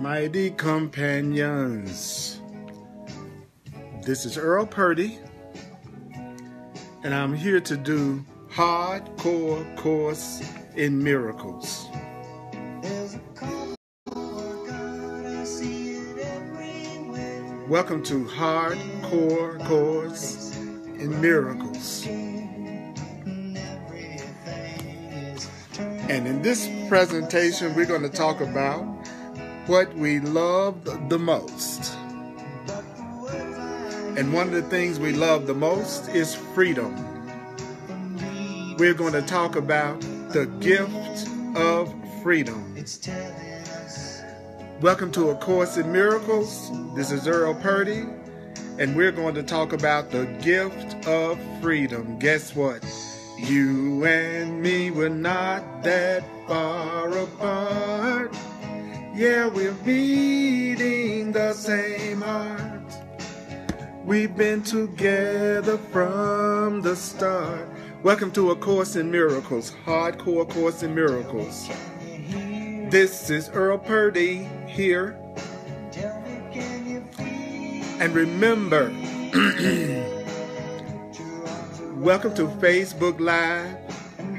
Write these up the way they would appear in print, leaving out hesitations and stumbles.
Mighty companions, this is Earl Purdy, and I'm here to do Hardcore Course in Miracles. Welcome to Hardcore Course in Miracles. And in this presentation, we're going to talk about what we love the most. And one of the things we love the most is freedom. We're going to talk about the gift of freedom. Welcome to A Course in Miracles. This is Earl Purdy, and we're going to talk about the gift of freedom. Guess what? You and me were not that far apart. Yeah, we're beating the same heart. We've been together from the start. Welcome to A Course in Miracles, Hardcore Course in Miracles. This is Earl Purdy here. And remember, welcome to Facebook Live,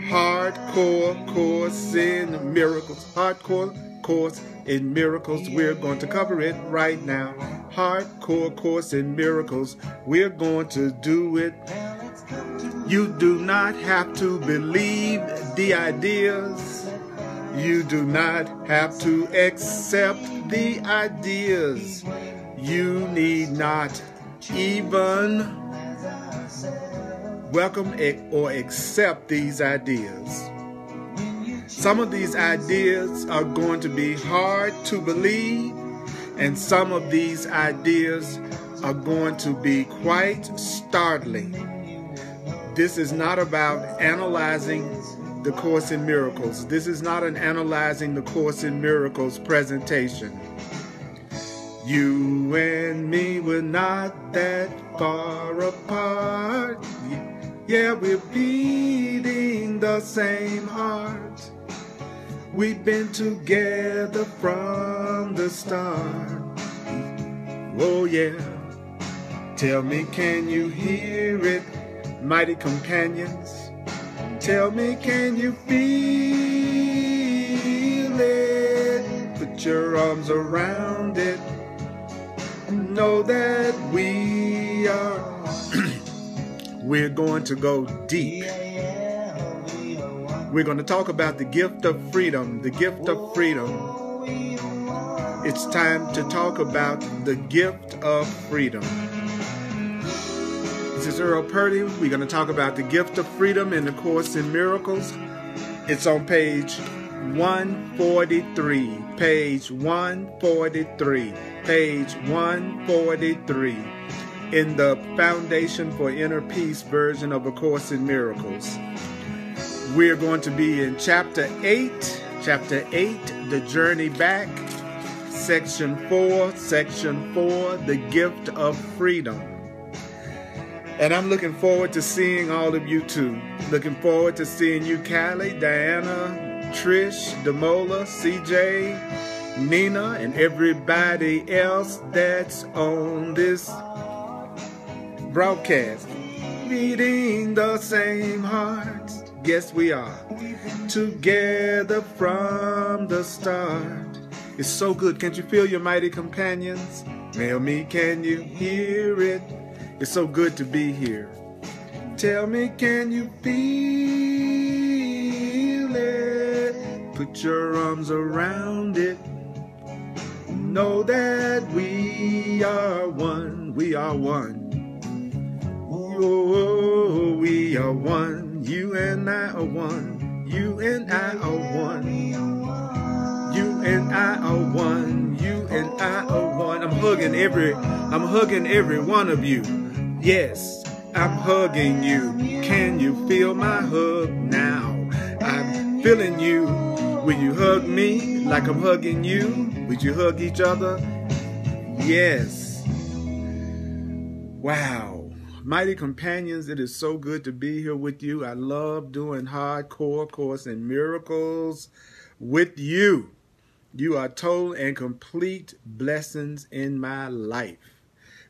Hardcore Course in Miracles. Hardcore Course in Miracles. We're going to cover it right now. Hardcore Course in Miracles. We're going to do it. You do not have to believe the ideas. You do not have to accept the ideas. You need not even welcome or accept these ideas. Some of these ideas are going to be hard to believe, and some of these ideas are going to be quite startling. This is not about analyzing the Course in Miracles. This is not an Analyzing the Course in Miracles presentation. You and me were not that far apart. Yeah, we're beating the same heart. We've been together from the start. Oh yeah. Tell me, can you hear it, mighty companions? Tell me, can you feel it? Put your arms around it. Know that we are. We're going to go deep. We're going to talk about the gift of freedom. The gift of freedom. It's time to talk about the gift of freedom. This is Earl Purdy. We're going to talk about the gift of freedom in the Course in Miracles. It's on page 143. Page 143. Page 143. In the Foundation for Inner Peace version of A Course in Miracles. We're going to be in Chapter 8. Chapter 8, The Journey Back. Section 4, The Gift of Freedom. And I'm looking forward to seeing all of you too. Looking forward to seeing you, Callie, Diana, Trish, Demola, CJ, Nina, and everybody else that's on this broadcast. Beating the same hearts. Yes, we are. Together from the start. It's so good. Can't you feel your mighty companions? Tell me, can you hear it? It's so good to be here. Tell me, can you feel it? Put your arms around it. Know that we are one. We are one. Oh, we are one. You and I are one. You and I are one. You and I are one. You and I are one. I'm hugging every one of you. Yes, I'm hugging you. Can you feel my hug now? I'm feeling you. Will you hug me like I'm hugging you? Would you hug each other? Yes. Wow. Mighty companions, it is so good to be here with you. I love doing hardcore Course in Miracles with you. You are total and complete blessings in my life.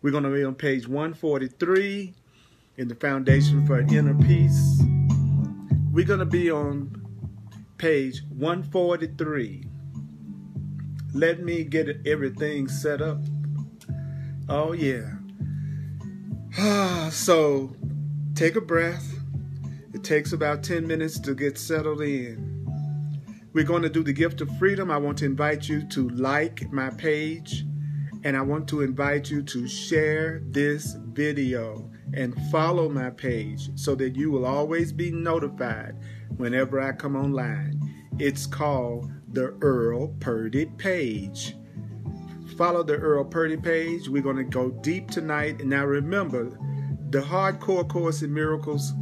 We're going to be on page 143 in the Foundation for Inner Peace. We're going to be on page 143. Let me get everything set up. Oh, yeah. So, take a breath. It takes about 10 minutes to get settled in. We're going to do the gift of freedom. I want to invite you to like my page, and I want to invite you to share this video and follow my page so that you will always be notified whenever I come online. It's called the Earl Purdy page. Follow the Earl Purdy page. We're going to go deep tonight. And now remember, the Hardcore Course in Miracles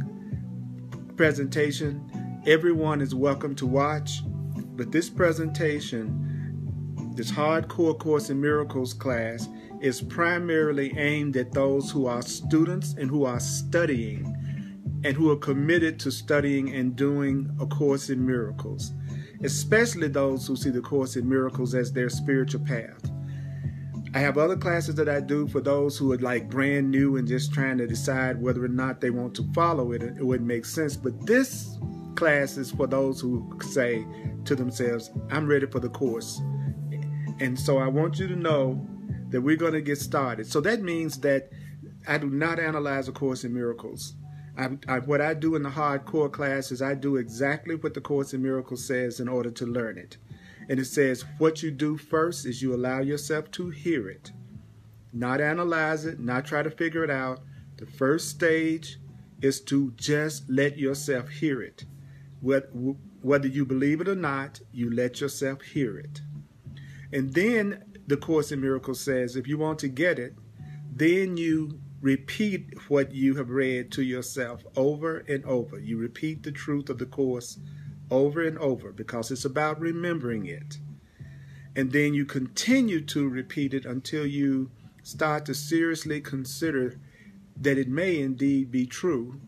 presentation, everyone is welcome to watch. But this presentation, this Hardcore Course in Miracles class, is primarily aimed at those who are students and who are studying and who are committed to studying and doing a Course in Miracles, especially those who see the Course in Miracles as their spiritual path. I have other classes that I do for those who are like brand new and just trying to decide whether or not they want to follow it. It wouldn't make sense. But this class is for those who say to themselves, I'm ready for the course. And so I want you to know that we're going to get started. So that means that I do not analyze a Course in Miracles. What I do in the hardcore class is I do exactly what the Course in Miracles says in order to learn it. And it says what you do first is you allow yourself to hear it, not analyze it, not try to figure it out. The first stage is to just let yourself hear it. Whether you believe it or not, you let yourself hear it. And then the Course in Miracles says if you want to get it, then you repeat what you have read to yourself over and over. You repeat the truth of the Course over and over because it's about remembering it. And then you continue to repeat it until you start to seriously consider that it may indeed be true.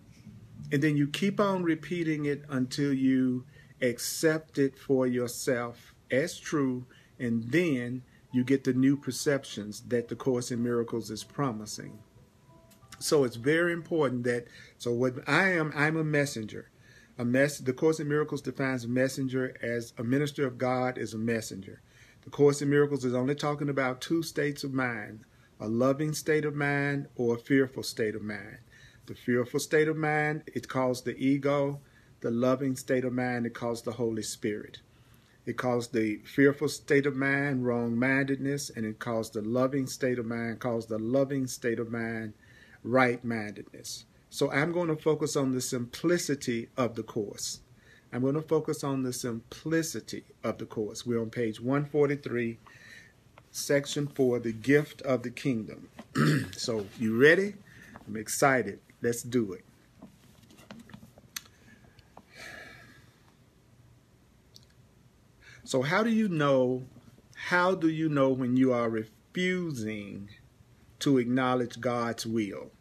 And then you keep on repeating it until you accept it for yourself as true. And then you get the new perceptions that the Course in Miracles is promising. So it's very important that, so what I'm a messenger. The Course in Miracles defines a messenger as a minister of God is a messenger. The Course in Miracles is only talking about two states of mind, a loving state of mind or a fearful state of mind. The fearful state of mind, it calls the ego. The loving state of mind, it calls the Holy Spirit. It calls the fearful state of mind wrong-mindedness, and it calls the loving state of mind, right-mindedness. So I'm going to focus on the simplicity of the Course. I'm going to focus on the simplicity of the Course. We're on page 143, section 4, the gift of the kingdom. So you ready? I'm excited. Let's do it. So how do you know when you are refusing to acknowledge God's will?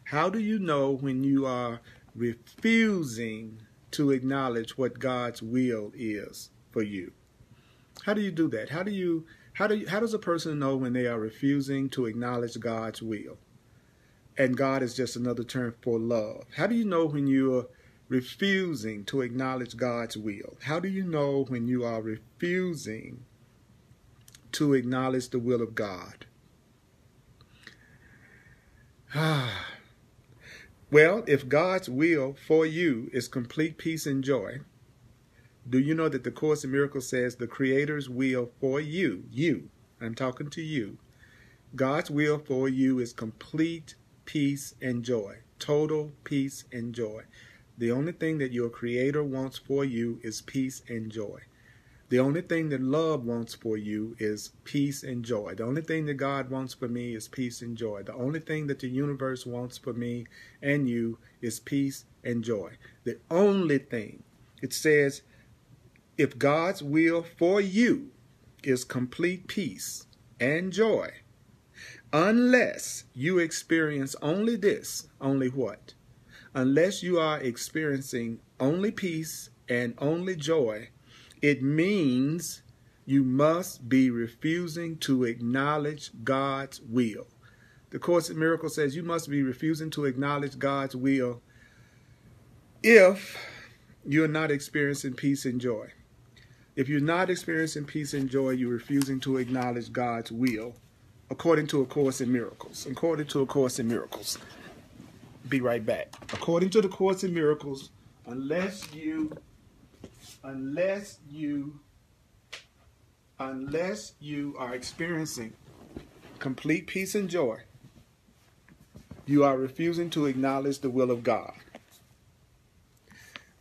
How do you know when you are refusing to acknowledge what God's will is for you? How do you do that? How does a person know when they are refusing to acknowledge God's will? And God is just another term for love. How do you know when you are refusing to acknowledge God's will? How do you know when you are refusing to acknowledge the will of God? Well, if God's will for you is complete peace and joy, do you know that the Course in Miracles says the Creator's will for you, I'm talking to you, God's will for you is complete peace and joy, total peace and joy. The only thing that your Creator wants for you is peace and joy. The only thing that love wants for you is peace and joy. The only thing that God wants for me is peace and joy. The only thing that the universe wants for me and you is peace and joy. The only thing. It says, if God's will for you is complete peace and joy, unless you experience only this, only what? Unless you are experiencing only peace and only joy, it means you must be refusing to acknowledge God's will. The Course in Miracles says you must be refusing to acknowledge God's will if you're not experiencing peace and joy. If you're not experiencing peace and joy, you're refusing to acknowledge God's will, according to A Course in Miracles. According to A Course in Miracles. Be right back. According to the Course in Miracles, unless you are experiencing complete peace and joy, you are refusing to acknowledge the will of God.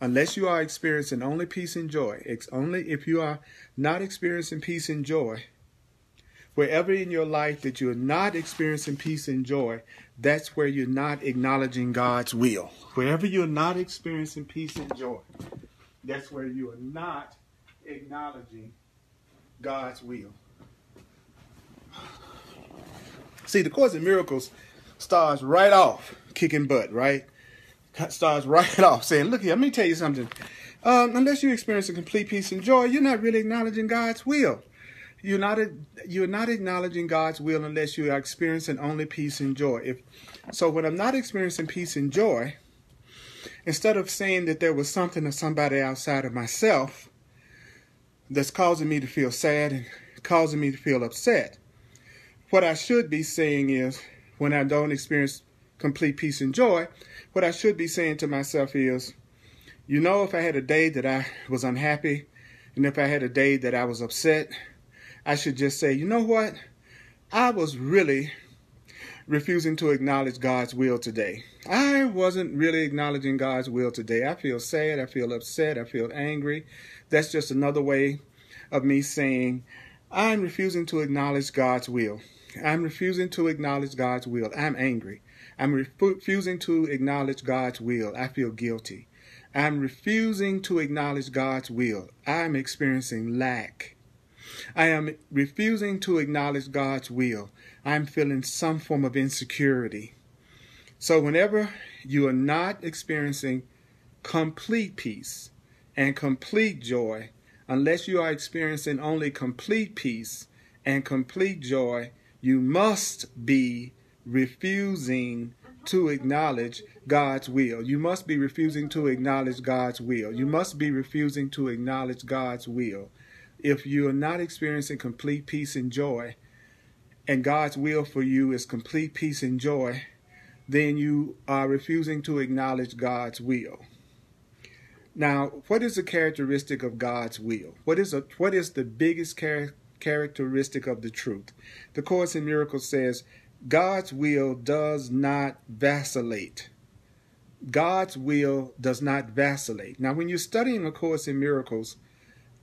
Unless you are experiencing only peace and joy, only if you are not experiencing peace and joy, wherever in your life that you're not experiencing peace and joy, that's where you're not acknowledging God's will. Wherever you're not experiencing peace and joy, that's where you are not acknowledging God's will. See, the Course in Miracles starts right off kicking butt, right? Starts right off saying, look here, let me tell you something. Unless you experience a complete peace and joy, you're not really acknowledging God's will. You're not acknowledging God's will unless you are experiencing only peace and joy. So when I'm not experiencing peace and joy, instead of saying that there was something or somebody outside of myself that's causing me to feel sad and causing me to feel upset, what I should be saying is, when I don't experience complete peace and joy, what I should be saying to myself is, if I had a day that I was unhappy, and if I had a day that I was upset, I should just say, you know what? I was really refusing to acknowledge God's will today. I wasn't really acknowledging God's will today. I feel sad, I feel upset, I feel angry. That's just another way of me saying, I'm refusing to acknowledge God's will. I'm refusing to acknowledge God's will. I'm angry. I'm refusing to acknowledge God's will. I feel guilty. I'm refusing to acknowledge God's will. I'm experiencing lack. I am refusing to acknowledge God's will. I'm feeling some form of insecurity. So whenever you are not experiencing complete peace and complete joy, unless you are experiencing only complete peace and complete joy, you must be refusing to acknowledge God's will. You must be refusing to acknowledge God's will. You must be refusing to acknowledge God's will. If you are not experiencing complete peace and joy, and God's will for you is complete peace and joy, then you are refusing to acknowledge God's will. Now, what is the characteristic of God's will? What is the biggest characteristic of the truth? The Course in Miracles says, God's will does not vacillate. God's will does not vacillate. Now, when you're studying A Course in Miracles,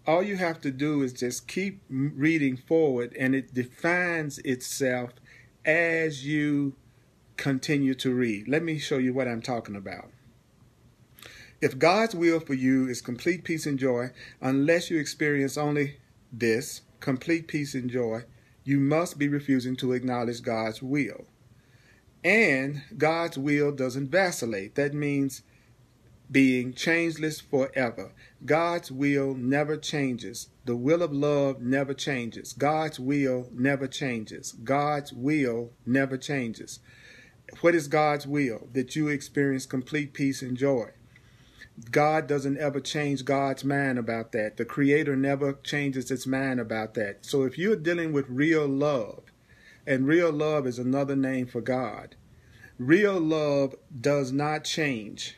all you have to do is just keep reading forward, and it defines itself as you continue to read. Let me show you what I'm talking about. If God's will for you is complete peace and joy, unless you experience only this, complete peace and joy, you must be refusing to acknowledge God's will. And God's will doesn't vacillate. That means being changeless forever. God's will never changes. The will of love never changes. God's will never changes. God's will never changes. What is God's will? That you experience complete peace and joy. God doesn't ever change God's mind about that. The Creator never changes its mind about that. So if you're dealing with real love, and real love is another name for God, real love does not change.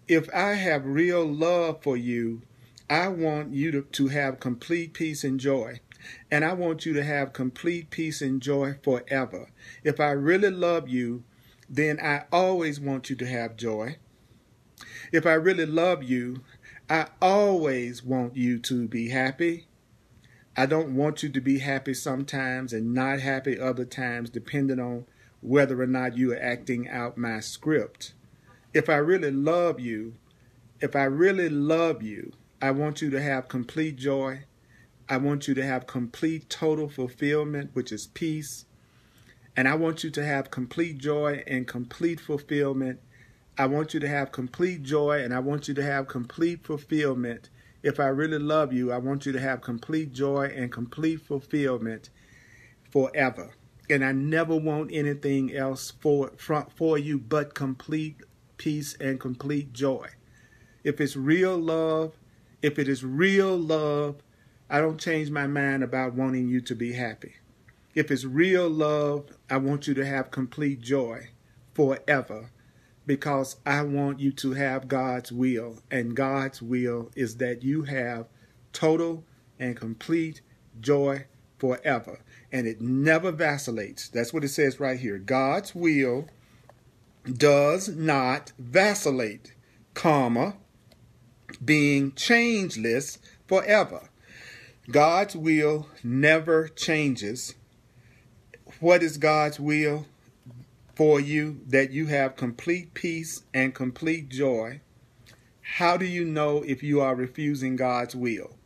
If I have real love for you, I want you to have complete peace and joy. And I want you to have complete peace and joy forever. If I really love you, then I always want you to have joy. If I really love you, I always want you to be happy. I don't want you to be happy sometimes and not happy other times, depending on whether or not you are acting out my script. If I really love you, I want you to have complete joy. I want you to have complete total fulfillment, which is peace. And I want you to have complete joy and complete fulfillment. I want you to have complete joy, and I want you to have complete fulfillment. If I really love you, I want you to have complete joy and complete fulfillment forever. And I never want anything else for you but complete peace and complete joy. If it's real love, if it is real love, I don't change my mind about wanting you to be happy. If it's real love, I want you to have complete joy forever, because I want you to have God's will. And God's will is that you have total and complete joy forever. And it never vacillates. That's what it says right here. God's will does not vacillate, comma, being changeless forever. God's will never changes. What is God's will for you? That you have complete peace and complete joy. How do you know if you are refusing God's will?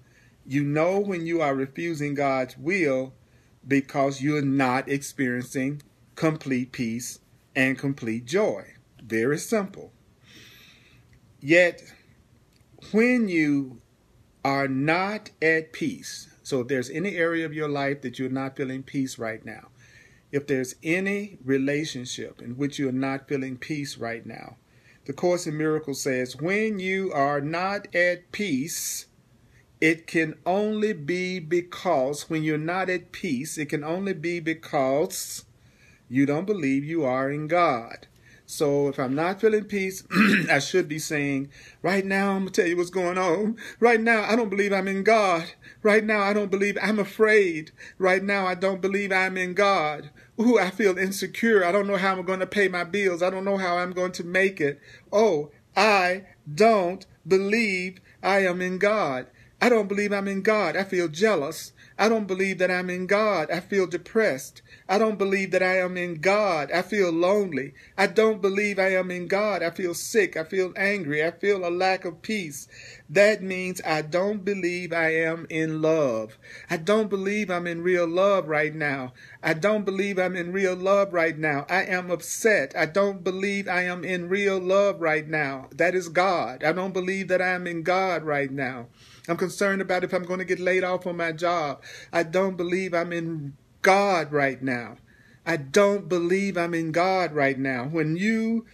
You know when you are refusing God's will because you're not experiencing complete peace and complete joy. Very simple. Yet, when you are not at peace, so if there's any area of your life that you're not feeling peace right now, if there's any relationship in which you're not feeling peace right now, the Course in Miracles says, when you are not at peace, it can only be because, when you're not at peace, it can only be because you don't believe you are in God. So if I'm not feeling peace, I should be saying, right now, I'm going to tell you what's going on. Right now, I don't believe I'm in God. Right now, I don't believe, I'm afraid. Right now, I don't believe I'm in God. Ooh, I feel insecure. I don't know how I'm going to pay my bills. I don't know how I'm going to make it. Oh, I don't believe I am in God. I don't believe I'm in God. I feel jealous. I don't believe that I'm in God. I feel depressed. I don't believe that I am in God. I feel lonely. I don't believe I am in God. I feel sick. I feel angry. I feel a lack of peace. That means I don't believe I am in love. I don't believe I'm in real love right now. I don't believe I'm in real love right now. I am upset. I don't believe I am in real love right now. That is God. I don't believe that I am in God right now. I'm concerned about if I'm going to get laid off on my job. I don't believe I'm in God right now. I don't believe I'm in God right now. When you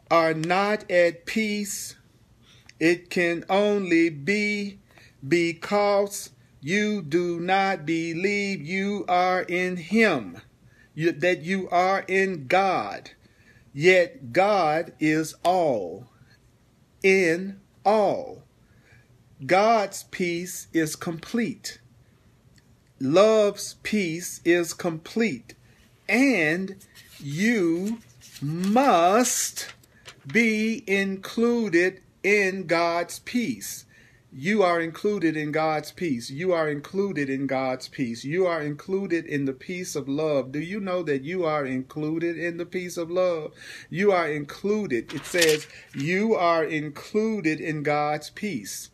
are not at peace, it can only be because you do not believe you are in Him, that you are in God. Yet God is all, in all. God's peace is complete. Love's peace is complete. And you must be included in God's peace. You are included in God's peace. You are included in God's peace. You are included in the peace of love. Do you know that you are included in the peace of love? You are included. It says you are included in God's peace.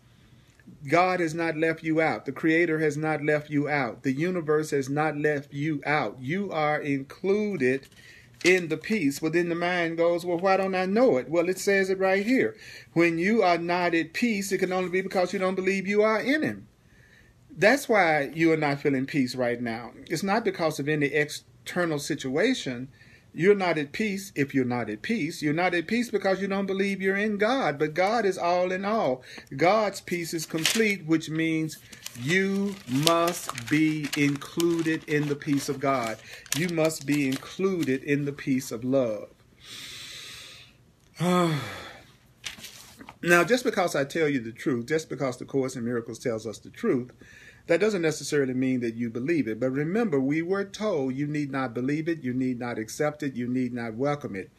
God has not left you out. The Creator has not left you out. The universe has not left you out. You are included in the peace. But then the mind goes, well, why don't I know it? Well, it says it right here. When you are not at peace, it can only be because you don't believe you are in Him. That's why you are not feeling peace right now. It's not because of any external situation. You're not at peace if you're not at peace. You're not at peace because you don't believe you're in God. But God is all in all. God's peace is complete, which means you must be included in the peace of God. You must be included in the peace of love. Now, just because I tell you the truth, just because the Course in Miracles tells us the truth, that doesn't necessarily mean that you believe it. But remember, we were told you need not believe it, you need not accept it, you need not welcome it.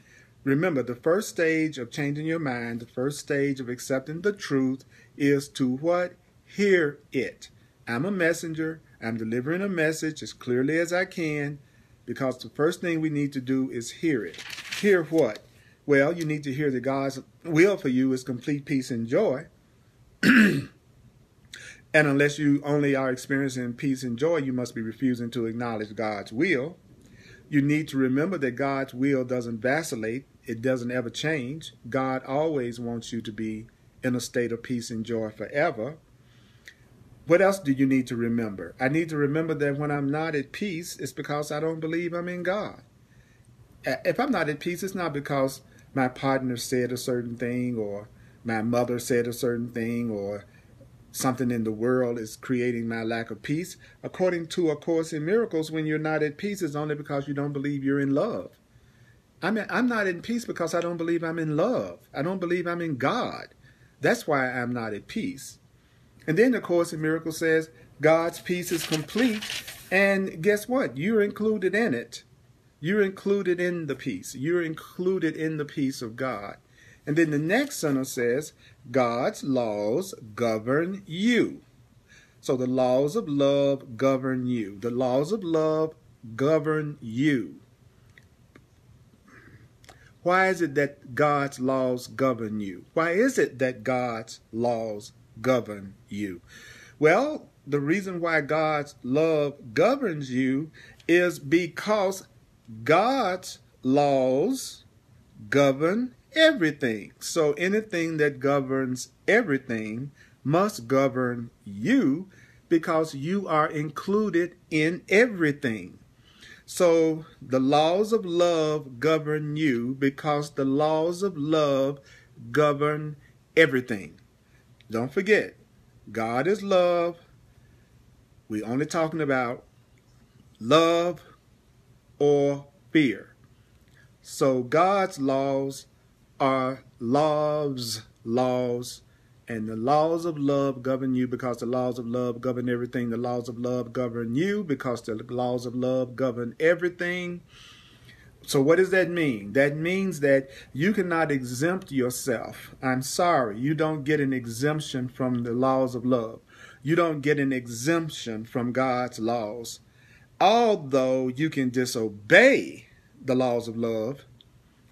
Remember, the first stage of changing your mind, the first stage of accepting the truth is to what? Hear it. I'm a messenger. I'm delivering a message as clearly as I can, because the first thing we need to do is hear it. Hear what? Well, you need to hear that God's will for you is complete peace and joy. And unless you only are experiencing peace and joy, you must be refusing to acknowledge God's will. You need to remember that God's will doesn't vacillate. It doesn't ever change. God always wants you to be in a state of peace and joy forever. What else do you need to remember? I need to remember that when I'm not at peace, it's because I don't believe I'm in God. If I'm not at peace, it's not because my partner said a certain thing, or my mother said a certain thing, or something in the world is creating my lack of peace. According to A Course in Miracles, when you're not at peace, it's only because you don't believe you're in love. I'm not in peace because I don't believe I'm in love. I don't believe I'm in God. That's why I'm not at peace. And then the Course in Miracles says God's peace is complete, and guess what? You're included in it. You're included in the peace. You're included in the peace of God. And then the next sentence says, God's laws govern you. So the laws of love govern you. The laws of love govern you. Why is it that God's laws govern you? Why is it that God's laws govern you? Well, the reason why God's love governs you is because God's laws govern everything. So anything that governs everything must govern you because you are included in everything. So the laws of love govern you because the laws of love govern everything. Don't forget, God is love. We're only talking about love or fear. So God's laws are laws, and the laws of love govern you because the laws of love govern everything. The laws of love govern you because the laws of love govern everything. So what does that mean? That means that you cannot exempt yourself. I'm sorry, you don't get an exemption from the laws of love. You don't get an exemption from God's laws. Although you can disobey the laws of love,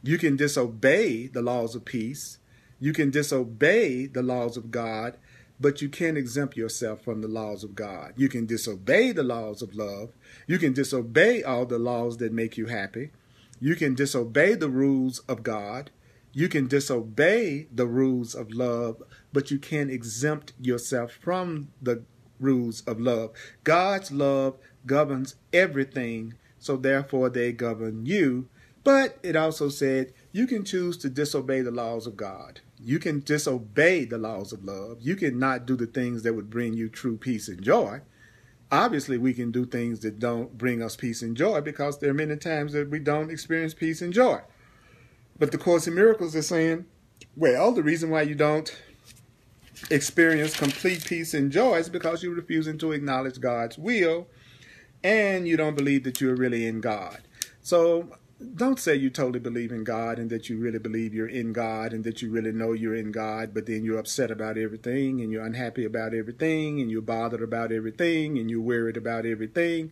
you can disobey the laws of peace, you can disobey the laws of God, but you can't exempt yourself from the laws of God. You can disobey the laws of love. You can disobey all the laws that make you happy. You can disobey the rules of God. You can disobey the rules of love, but you can't exempt yourself from the rules of love. God's love governs everything, so therefore they govern you. But it also said you can choose to disobey the laws of God. You can disobey the laws of love. You can not do the things that would bring you true peace and joy. Obviously, we can do things that don't bring us peace and joy because there are many times that we don't experience peace and joy. But the Course in Miracles is saying, well, the reason why you don't experience complete peace and joy is because you're refusing to acknowledge God's will and you don't believe that you're really in God. So don't say you totally believe in God and that you really believe you're in God and that you really know you're in God, but then you're upset about everything and you're unhappy about everything and you're bothered about everything and you're worried about everything.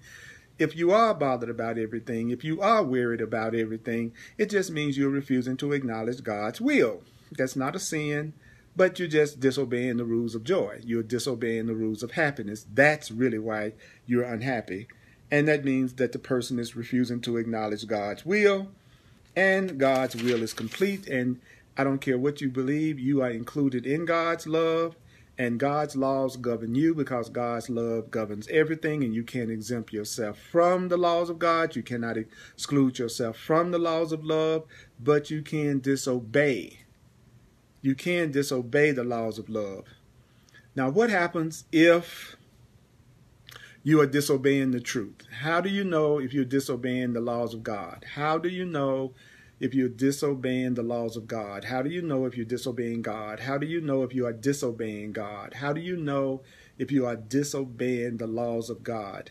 If you are bothered about everything, if you are worried about everything, it just means you're refusing to acknowledge God's will. That's not a sin, but you're just disobeying the rules of joy. You're disobeying the rules of happiness. That's really why you're unhappy. And that means that the person is refusing to acknowledge God's will, and God's will is complete. And I don't care what you believe, you are included in God's love, and God's laws govern you because God's love governs everything, and you can't exempt yourself from the laws of God. You cannot exclude yourself from the laws of love, but you can disobey. You can disobey the laws of love. Now, what happens if you are disobeying the truth? How do you know if you're disobeying the laws of God? How do you know if you're disobeying the laws of God? How do you know if you're disobeying God? How do you know if you are disobeying God? How do you know if you are disobeying the laws of God?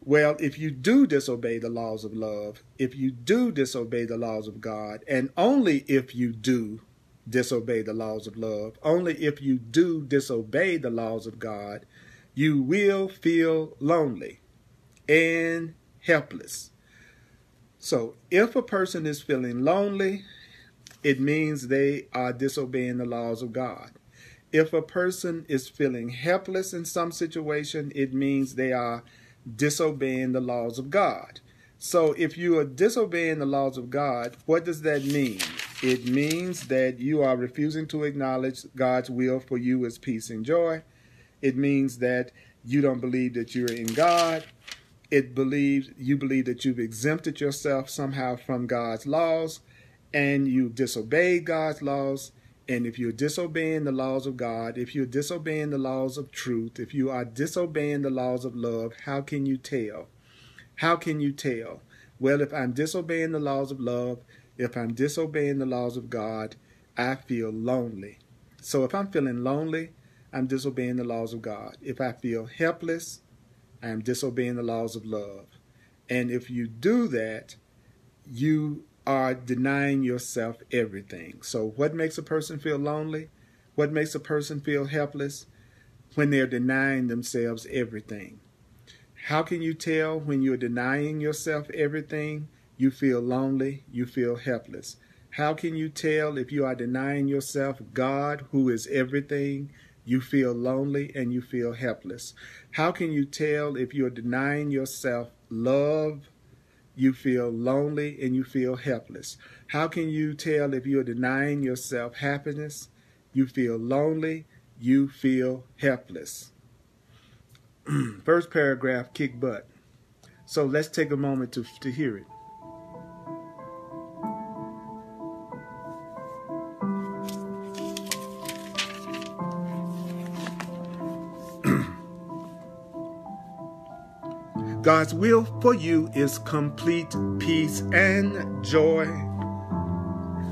Well, if you do disobey the laws of love, if you do disobey the laws of God, and only if you do disobey the laws of love, only if you do disobey the laws of God, you will feel lonely and helpless. So if a person is feeling lonely, it means they are disobeying the laws of God. If a person is feeling helpless in some situation, it means they are disobeying the laws of God. So if you are disobeying the laws of God, what does that mean? It means that you are refusing to acknowledge God's will for you as peace and joy. It means that you don't believe that you're in God. You believe that you've exempted yourself somehow from God's laws, and you disobeyed God's laws. And if you're disobeying the laws of God, if you're disobeying the laws of truth, if you are disobeying the laws of love, how can you tell? How can you tell? Well, if I'm disobeying the laws of love, if I'm disobeying the laws of God, I feel lonely. So if I'm feeling lonely, I'm disobeying the laws of God. If I feel helpless, I'm disobeying the laws of love. And if you do that, you are denying yourself everything. So what makes a person feel lonely? What makes a person feel helpless? When they're denying themselves everything. How can you tell when you're denying yourself everything? You feel lonely, you feel helpless. How can you tell if you are denying yourself God, who is everything? You feel lonely and you feel helpless. How can you tell if you're denying yourself love? You feel lonely and you feel helpless. How can you tell if you're denying yourself happiness? You feel lonely, you feel helpless. First paragraph, kick butt. So let's take a moment to hear it. God's will for you is complete peace and joy.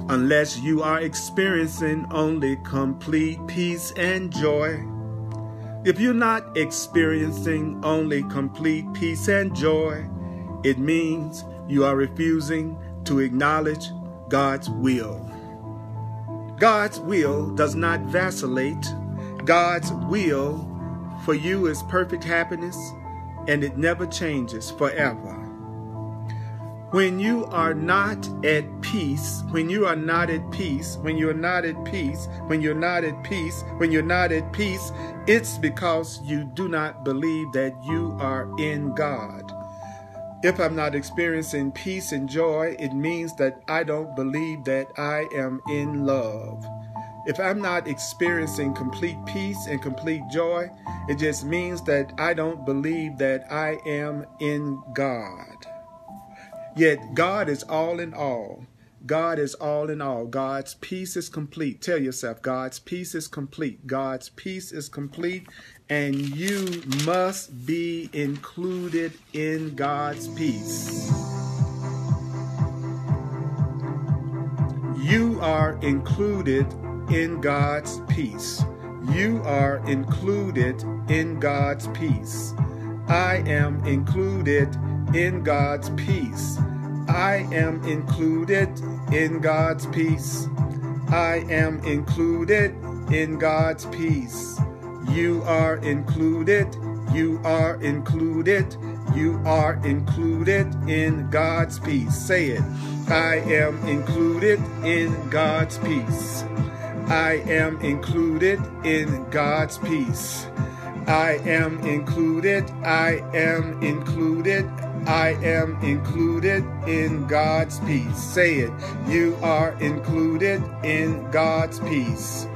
Unless you are experiencing only complete peace and joy. If you're not experiencing only complete peace and joy, it means you are refusing to acknowledge God's will. God's will does not vacillate. God's will for you is perfect happiness, and it never changes forever. When you are not at peace, when you're not at peace, it's because you do not believe that you are in God. If I'm not experiencing peace and joy, it means that I don't believe that I am in love. If I'm not experiencing complete peace and complete joy, it just means that I don't believe that I am in God. Yet God is all in all. God is all in all. God's peace is complete. Tell yourself, God's peace is complete. God's peace is complete, and you must be included in God's peace. You are included in God's peace. You are included in God's peace. I am included in God's peace. I am included in God's peace. I am included in God's peace. You are included. You are included. You are included in God's peace. Say it. I am included in God's peace. I am included in God's peace. I am included. I am included. I am included in God's peace. Say it. You are included in God's peace.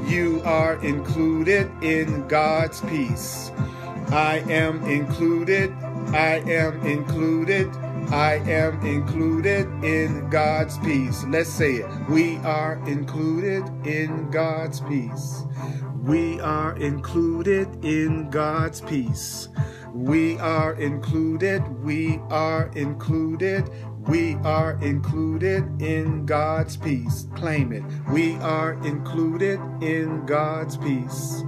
You are included in God's peace. I am included. I am included. I am included in God's peace. Let's say it. We are included in God's peace. We are included in God's peace. We are included. We are included. We are included in God's peace. Claim it. We are included in God's peace.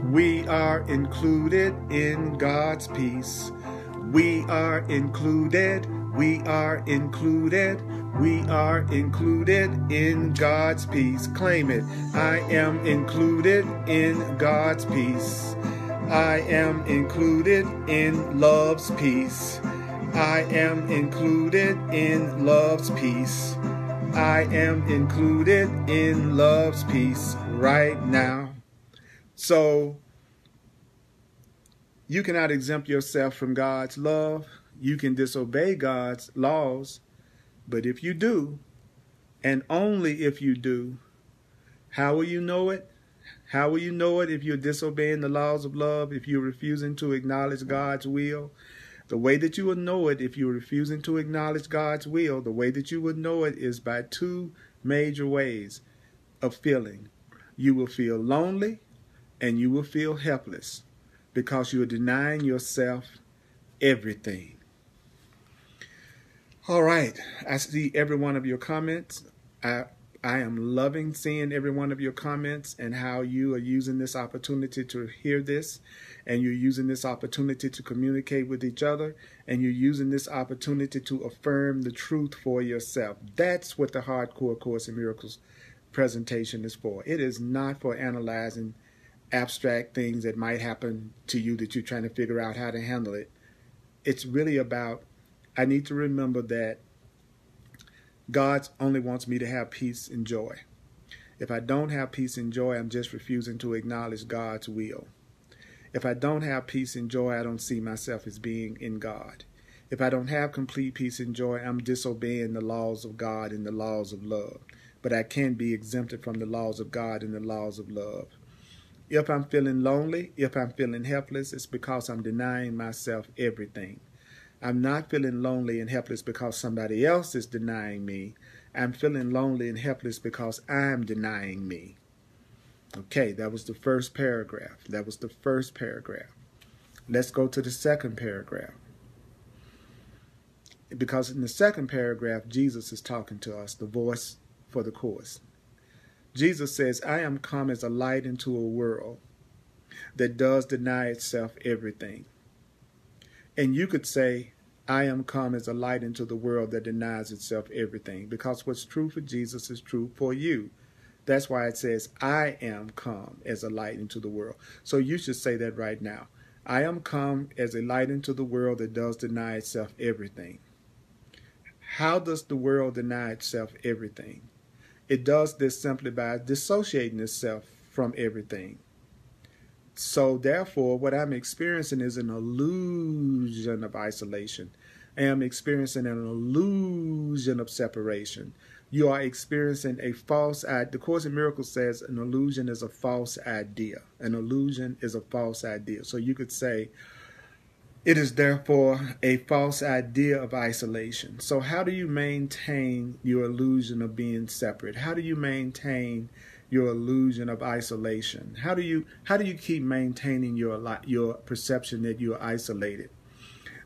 We are included in God's peace. We are included. We are included. We are included in God's peace. Claim it. I am included in God's peace. I am included in love's peace. I am included in love's peace. I am included in love's peace right now. So, you cannot exempt yourself from God's love. you can disobey God's laws, but if you do, and only if you do, how will you know it? How will you know it if you're disobeying the laws of love, if you're refusing to acknowledge God's will? The way that you will know it, if you're refusing to acknowledge God's will, the way that you would know it is by two major ways of feeling. You will feel lonely and you will feel helpless because you are denying yourself everything. All right. I see every one of your comments. I am loving seeing every one of your comments and how you are using this opportunity to hear this, and you're using this opportunity to communicate with each other, and you're using this opportunity to affirm the truth for yourself. That's what the Hardcore Course in Miracles presentation is for. It is not for analyzing abstract things that might happen to you that you're trying to figure out how to handle it. It's really about, I need to remember that God only wants me to have peace and joy. If I don't have peace and joy, I'm just refusing to acknowledge God's will. If I don't have peace and joy, I don't see myself as being in God. If I don't have complete peace and joy, I'm disobeying the laws of God and the laws of love. But I can be exempted from the laws of God and the laws of love. If I'm feeling lonely, if I'm feeling helpless, it's because I'm denying myself everything. I'm not feeling lonely and helpless because somebody else is denying me. I'm feeling lonely and helpless because I'm denying me. Okay, that was the first paragraph. That was the first paragraph. Let's go to the second paragraph. Because in the second paragraph, Jesus is talking to us, the voice for the Course. Jesus says, I am come as a light into a world that does deny itself everything. And you could say, I am come as a light into the world that denies itself everything. Because what's true for Jesus is true for you. That's why it says, I am come as a light into the world. So you should say that right now. I am come as a light into the world that does deny itself everything. How does the world deny itself everything? It does this simply by dissociating itself from everything. So therefore, what I'm experiencing is an illusion of isolation. I am experiencing an illusion of separation. You are experiencing a false idea. The Course in Miracles says an illusion is a false idea. An illusion is a false idea. So you could say, it is therefore a false idea of isolation. So how do you maintain your illusion of being separate? How do you maintain your illusion of isolation? How do you keep maintaining your perception that you are isolated?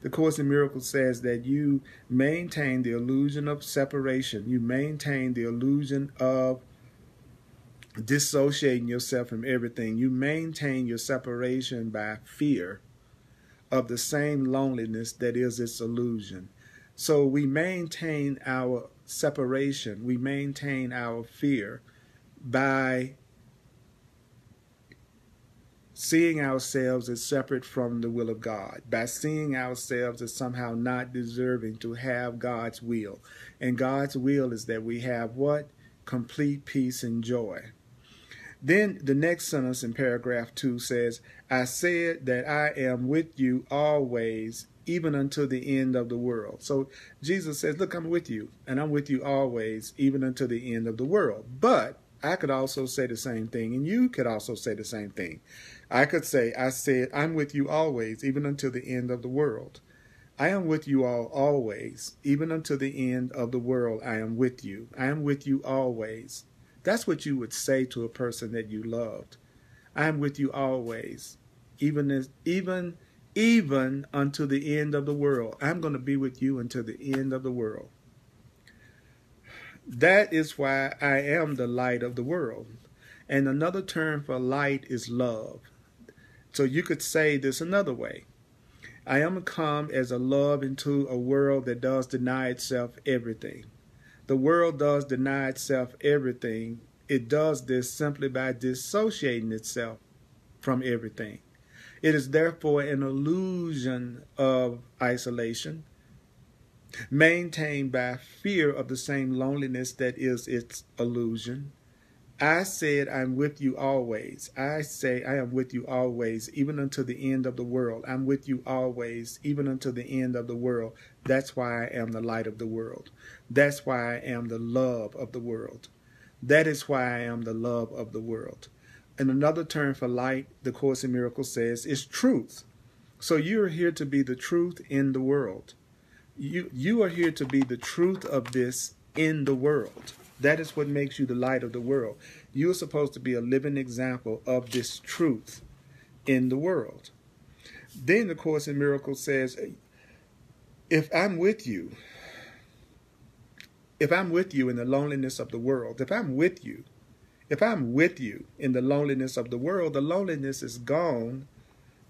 The Course in Miracles says that you maintain the illusion of separation. You maintain the illusion of dissociating yourself from everything. You maintain your separation by fear of the same loneliness that is its illusion. So we maintain our separation, we maintain our fear by seeing ourselves as separate from the will of God, by seeing ourselves as somehow not deserving to have God's will. And God's will is that we have what? Complete peace and joy. Then the next sentence in paragraph 2 says, I said that I am with you always, even until the end of the world. So Jesus says, look, I'm with you, and I'm with you always, even until the end of the world. But I could also say the same thing, and you could also say the same thing. I could say, I said, I'm with you always, even until the end of the world. I am with you all always, even until the end of the world. I am with you. I am with you always. That's what you would say to a person that you loved. I am with you always, even until the end of the world. I'm going to be with you until the end of the world. That is why I am the light of the world. And another term for light is love. So you could say this another way. I am come as a love into a world that does deny itself everything. The world does deny itself everything. It does this simply by dissociating itself from everything. It is therefore an illusion of isolation, maintained by fear of the same loneliness that is its illusion. I said, I'm with you always. I say, I am with you always, even unto the end of the world. I'm with you always, even unto the end of the world. That's why I am the light of the world. That's why I am the love of the world. That is why I am the love of the world. And another term for light, the Course in Miracles says, is truth. So you are here to be the truth in the world. You are here to be the truth of this in the world. That is what makes you the light of the world. You are supposed to be a living example of this truth in the world. Then the Course in Miracles says, if I'm with you in the loneliness of the world, if I'm with you in the loneliness of the world, the loneliness is gone.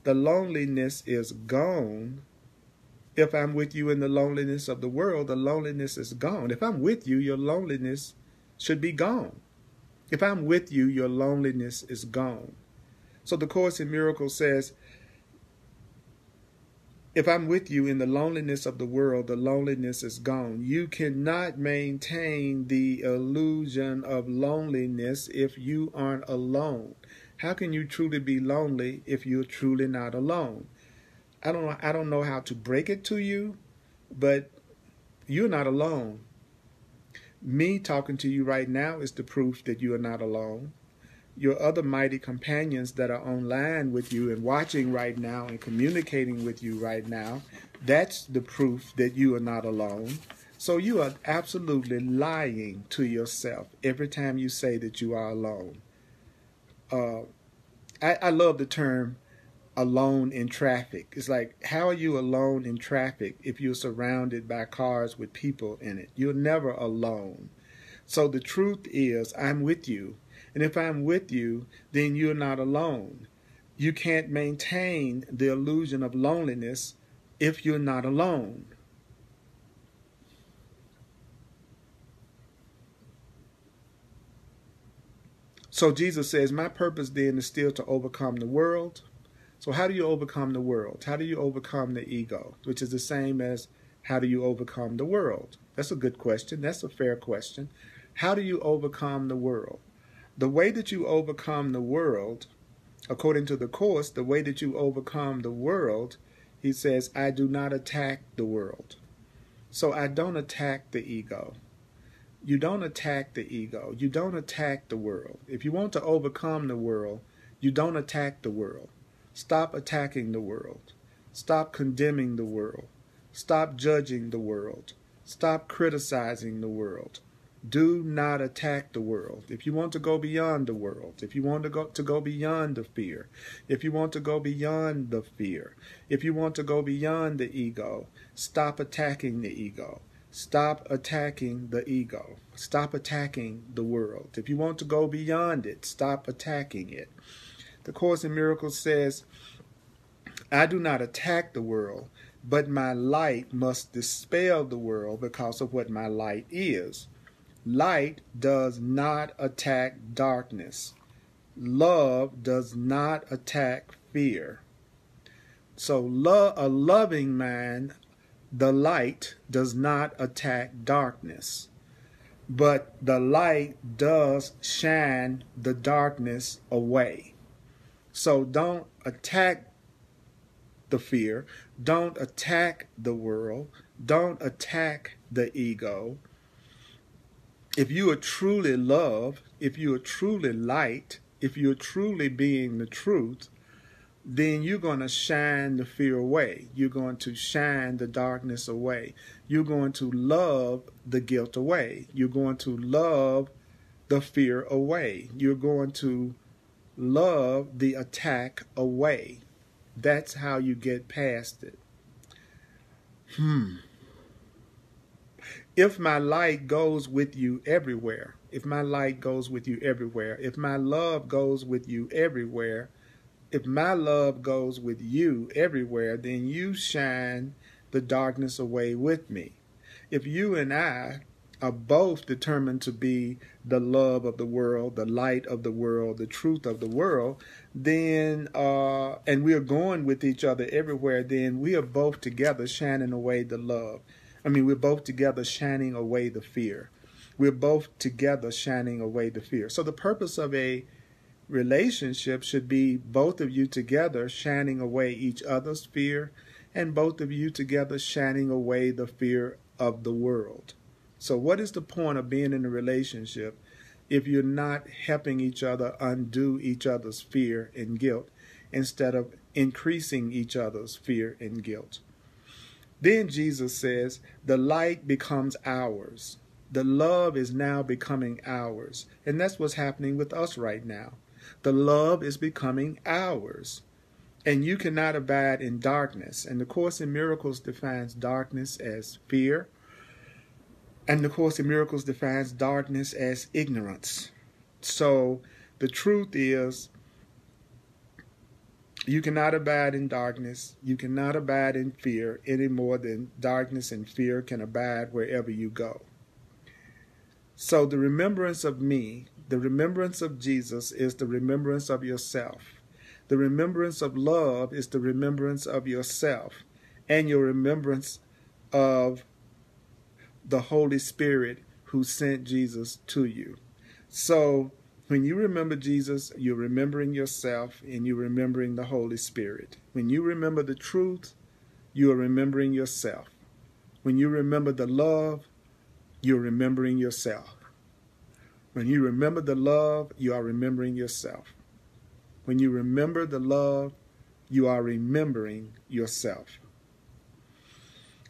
The loneliness is gone. If I'm with you in the loneliness of the world, the loneliness is gone. If I'm with you, your loneliness should be gone. If I'm with you, your loneliness is gone. So the Course in Miracles says, if I'm with you in the loneliness of the world, the loneliness is gone. You cannot maintain the illusion of loneliness if you aren't alone. How can you truly be lonely if you're truly not alone? I don't know how to break it to you, but you're not alone. Me talking to you right now is the proof that you are not alone. Your other mighty companions that are online with you and watching right now and communicating with you right now, that's the proof that you are not alone. So you are absolutely lying to yourself every time you say that you are alone. I love the term alone in traffic. It's like, how are you alone in traffic if you're surrounded by cars with people in it? You're never alone. So the truth is, I'm with you. And if I'm with you, then you're not alone. You can't maintain the illusion of loneliness if you're not alone. So Jesus says, my purpose then is still to overcome the world. So how do you overcome the world? How do you overcome the ego? Which is the same as, how do you overcome the world? That's a good question. That's a fair question. How do you overcome the world? The way that you overcome the world, according to the Course, the way that you overcome the world, he says, I do not attack the world. So I don't attack the ego. You don't attack the ego. You don't attack the world. If you want to overcome the world, you don't attack the world. Stop attacking the world. Stop condemning the world. Stop judging the world. Stop criticizing the world. Do not attack the world. If you want to go beyond the world, if you want to go beyond the fear, if you want to go beyond the fear, if you want to go beyond the ego, stop attacking the ego. Stop attacking the ego. Stop attacking the world. If you want to go beyond it, stop attacking it. The Course in Miracles says, I do not attack the world, but my light must dispel the world because of what my light is. Light does not attack darkness. Love does not attack fear. So a loving mind, the light does not attack darkness. But the light does shine the darkness away. So don't attack the fear. Don't attack the world. Don't attack the ego. If you are truly love, if you are truly light, if you're truly being the truth, then you're going to shine the fear away. You're going to shine the darkness away. You're going to love the guilt away. You're going to love the fear away. You're going to love the attack away. That's how you get past it. If my light goes with you everywhere, if my light goes with you everywhere, if my love goes with you everywhere, if my love goes with you everywhere, then you shine the darkness away with me. If you and I are both determined to be the love of the world, the light of the world, the truth of the world, then, and we are going with each other everywhere, then we are both together shining away the love. We're both together shining away the fear. We're both together shining away the fear. So the purpose of a relationship should be both of you together shining away each other's fear, and both of you together shining away the fear of the world. So what is the point of being in a relationship if you're not helping each other undo each other's fear and guilt instead of increasing each other's fear and guilt? Then Jesus says, the light becomes ours. The love is now becoming ours. And that's what's happening with us right now. The love is becoming ours. And you cannot abide in darkness. And the Course in Miracles defines darkness as fear. And the Course in Miracles defines darkness as ignorance. So the truth is, you cannot abide in darkness. You cannot abide in fear any more than darkness and fear can abide wherever you go. So the remembrance of me, the remembrance of Jesus, is the remembrance of yourself. The remembrance of love is the remembrance of yourself and your remembrance of the Holy Spirit who sent Jesus to you. So when you remember Jesus, you're remembering yourself and you're remembering the Holy Spirit. When you remember the truth, you are remembering yourself. When you remember the love, you're remembering yourself. When you remember the love, you are remembering yourself. When you remember the love, you are remembering yourself.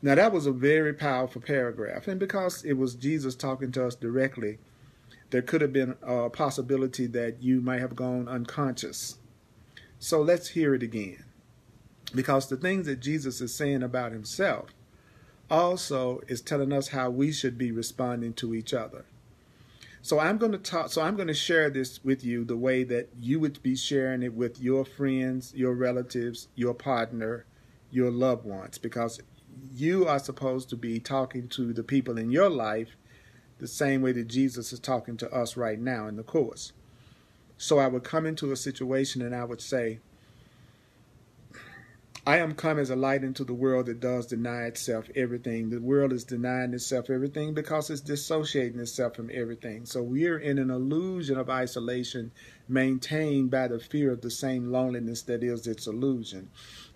Now that was a very powerful paragraph. And because it was Jesus talking to us directly, there could have been a possibility that you might have gone unconscious. So let's hear it again. Because the things that Jesus is saying about himself also is telling us how we should be responding to each other. So I'm going to share this with you the way that you would be sharing it with your friends, your relatives, your partner, your loved ones, because you are supposed to be talking to the people in your life the same way that Jesus is talking to us right now in the Course. So I would come into a situation and I would say, I am come as a light into the world that does deny itself everything. The world is denying itself everything because it's dissociating itself from everything. So we're in an illusion of isolation maintained by the fear of the same loneliness that is its illusion.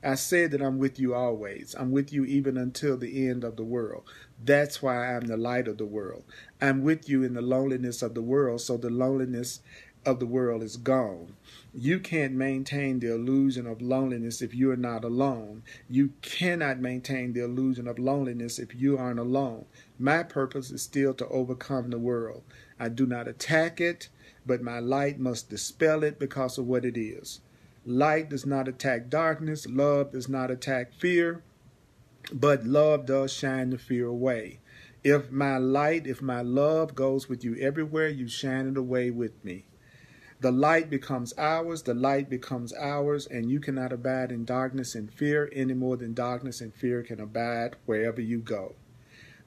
I said that I'm with you always. I'm with you even until the end of the world. That's why I'm the light of the world. I'm with you in the loneliness of the world, so the loneliness of the world is gone. You can't maintain the illusion of loneliness if you are not alone. You cannot maintain the illusion of loneliness if you aren't alone. My purpose is still to overcome the world. I do not attack it, but my light must dispel it because of what it is. Light does not attack darkness. Love does not attack fear, but love does shine the fear away. If my light, if my love goes with you everywhere, you shine it away with me. The light becomes ours, the light becomes ours, and you cannot abide in darkness and fear any more than darkness and fear can abide wherever you go.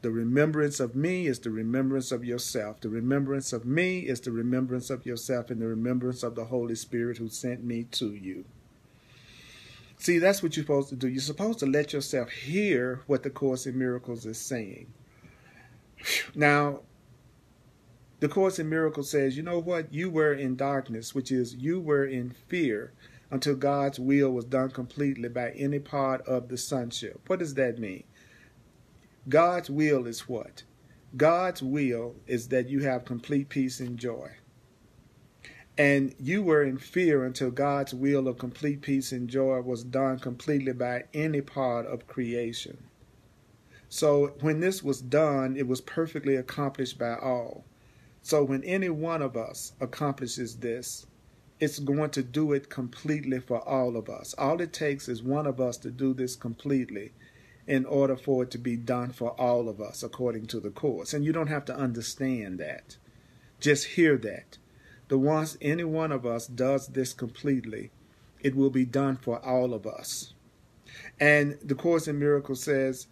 The remembrance of me is the remembrance of yourself. The remembrance of me is the remembrance of yourself and the remembrance of the Holy Spirit who sent me to you. See, that's what you're supposed to do. You're supposed to let yourself hear what the Course in Miracles is saying. Now, the Course in Miracles says, you know what? You were in darkness, which is you were in fear until God's will was done completely by any part of the sonship. What does that mean? God's will is what? God's will is that you have complete peace and joy. And you were in fear until God's will of complete peace and joy was done completely by any part of creation. So when this was done, it was perfectly accomplished by all. So when any one of us accomplishes this, it's going to do it completely for all of us. All it takes is one of us to do this completely in order for it to be done for all of us, according to the Course. And you don't have to understand that. Just hear that. Once any one of us does this completely, it will be done for all of us. And the Course in Miracles says,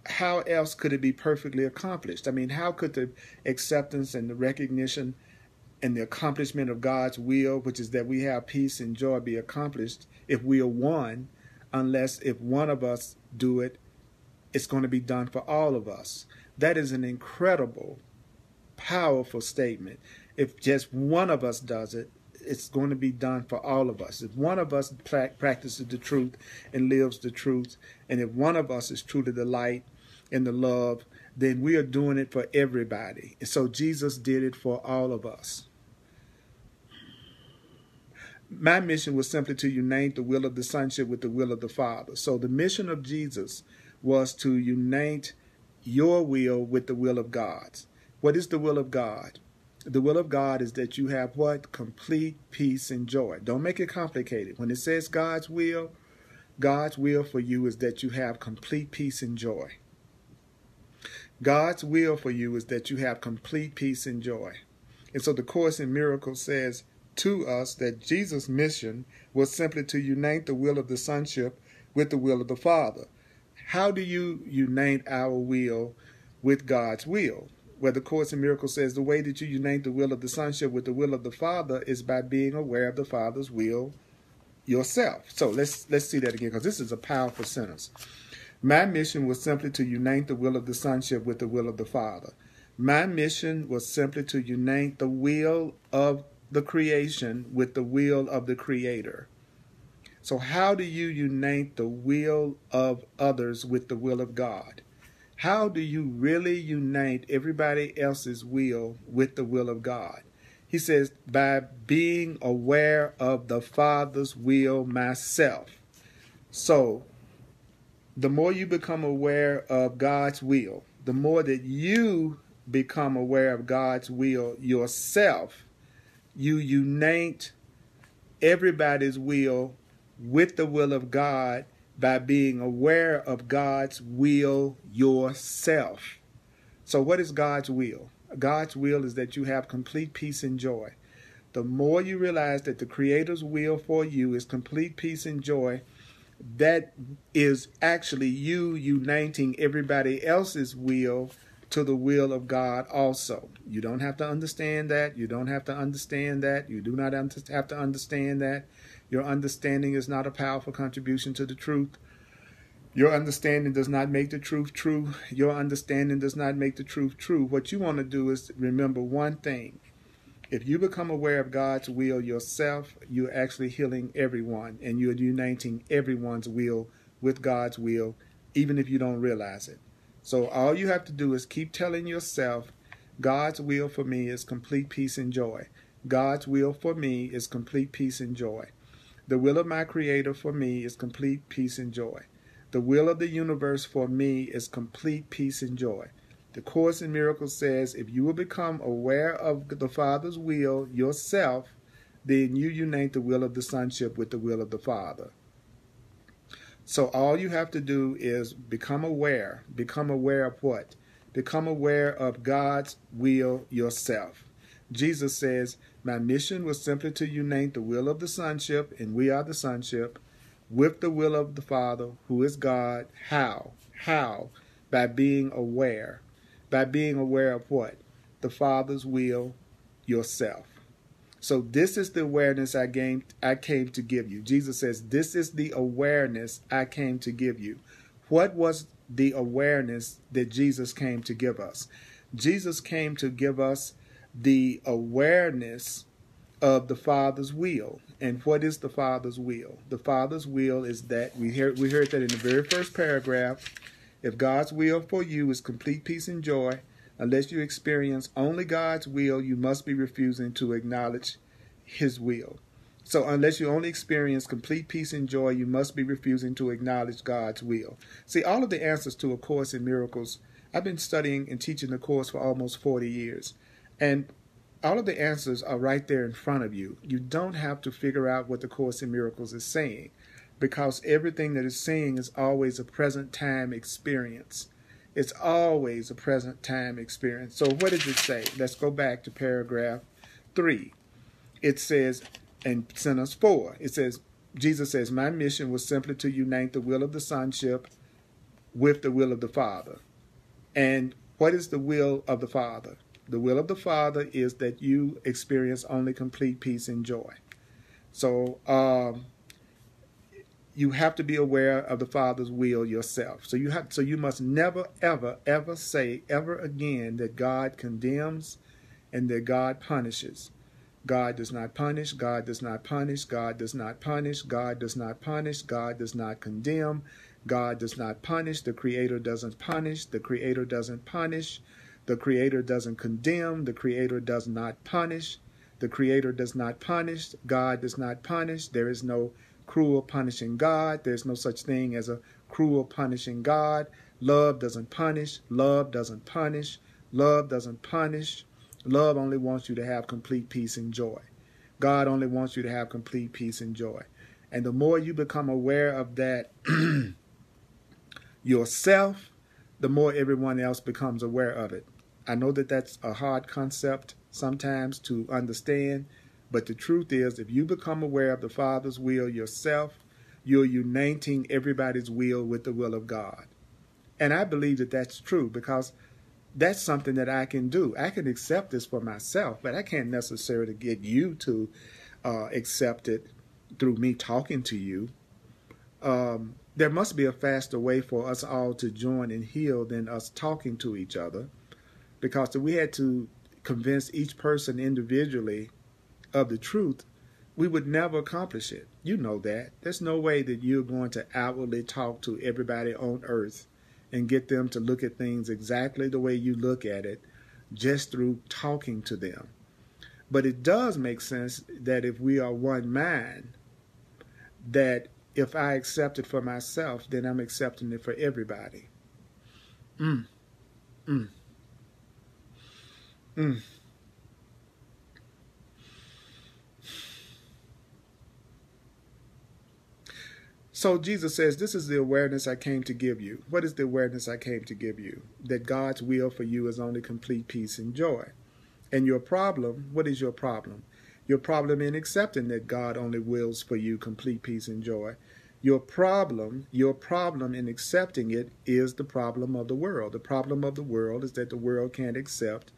how else could it be perfectly accomplished? I mean, how could the acceptance and the recognition and the accomplishment of God's will, which is that we have peace and joy, be accomplished if we are one, unless if one of us do it, it's going to be done for all of us. That is an incredible powerful statement. If just one of us does it, it's going to be done for all of us. If one of us practices the truth and lives the truth, and if one of us is truly the light and the love, then we are doing it for everybody. And so Jesus did it for all of us. My mission was simply to unite the will of the sonship with the will of the Father. So the mission of Jesus was to unite your will with the will of God's. What is the will of God? The will of God is that you have what? Complete peace and joy. Don't make it complicated. When it says God's will for you is that you have complete peace and joy. God's will for you is that you have complete peace and joy. And so the Course in Miracles says to us that Jesus' mission was simply to unite the will of the sonship with the will of the Father. How do you unite our will with God's will? Where the Course in Miracles says the way that you unite the will of the sonship with the will of the Father is by being aware of the Father's will yourself. So let's see that again, because this is a powerful sentence. My mission was simply to unite the will of the sonship with the will of the Father. My mission was simply to unite the will of the creation with the will of the Creator. So how do you unite the will of others with the will of God? How do you really unite everybody else's will with the will of God? He says, by being aware of the Father's will myself. So the more you become aware of God's will, the more that you become aware of God's will yourself, you unite everybody's will with the will of God by being aware of God's will yourself. So what is God's will? God's will is that you have complete peace and joy. The more you realize that the Creator's will for you is complete peace and joy, that is actually you uniting everybody else's will to the will of God also. You don't have to understand that. You don't have to understand that. You do not have to understand that. Your understanding is not a powerful contribution to the truth. Your understanding does not make the truth true. Your understanding does not make the truth true. What you want to do is remember one thing. If you become aware of God's will yourself, you're actually healing everyone, and you're uniting everyone's will with God's will, even if you don't realize it. So all you have to do is keep telling yourself, God's will for me is complete peace and joy. God's will for me is complete peace and joy. The will of my Creator for me is complete peace and joy. The will of the universe for me is complete peace and joy. The Course in Miracles says if you will become aware of the Father's will yourself, then you unite the will of the sonship with the will of the Father. So all you have to do is become aware. Become aware of what? Become aware of God's will yourself. Jesus says, my mission was simply to unite the will of the sonship, and we are the sonship, with the will of the Father, who is God. How? How? By being aware. By being aware of what? The Father's will yourself. So this is the awareness I came to give you. Jesus says, this is the awareness I came to give you. What was the awareness that Jesus came to give us? Jesus came to give us the awareness of the Father's will. And what is the Father's will? The Father's will is that, we heard that in the very first paragraph, if God's will for you is complete peace and joy, unless you experience only God's will, you must be refusing to acknowledge His will. So unless you only experience complete peace and joy, you must be refusing to acknowledge God's will. See, all of the answers to A Course in Miracles, I've been studying and teaching the Course for almost 40 years. And all of the answers are right there in front of you. You don't have to figure out what the Course in Miracles is saying, because everything that it's saying is always a present time experience. It's always a present time experience. So what does it say? Let's go back to paragraph 3. It says, in sentence 4, it says, Jesus says, my mission was simply to unite the will of the sonship with the will of the Father. And what is the will of the Father? The will of the Father is that you experience only complete peace and joy. So you have to be aware of the Father's will yourself. So you must never, ever, ever say ever again that God condemns, and that God punishes. God does not punish, God does not punish, God does not punish, God does not punish, God does not condemn, God does not punish, the Creator doesn't punish, the Creator doesn't punish, the Creator doesn't condemn, the Creator does not punish, the Creator does not punish, God does not punish, there is no cruel punishing God, there's no such thing as a cruel punishing God, love doesn't punish, love doesn't punish, love doesn't punish. Love only wants you to have complete peace and joy. God only wants you to have complete peace and joy. And the more you become aware of that yourself, the more everyone else becomes aware of it. I know that that's a hard concept sometimes to understand, but the truth is, if you become aware of the Father's will yourself, you're uniting everybody's will with the will of God. And I believe that that's true because that's something that I can do. I can accept this for myself, but I can't necessarily get you to accept it through me talking to you. There must be a faster way for us all to join and heal than us talking to each other, because if we had to convince each person individually of the truth, we would never accomplish it. You know that. There's no way that you're going to outwardly talk to everybody on earth and get them to look at things exactly the way you look at it just through talking to them. But it does make sense that if we are one mind, that if I accept it for myself, then I'm accepting it for everybody. So Jesus says, this is the awareness I came to give you. What is the awareness I came to give you? That God's will for you is only complete peace and joy. And your problem, what is your problem? Your problem in accepting that God only wills for you complete peace and joy. Your problem in accepting it is the problem of the world. The problem of the world is that the world can't accept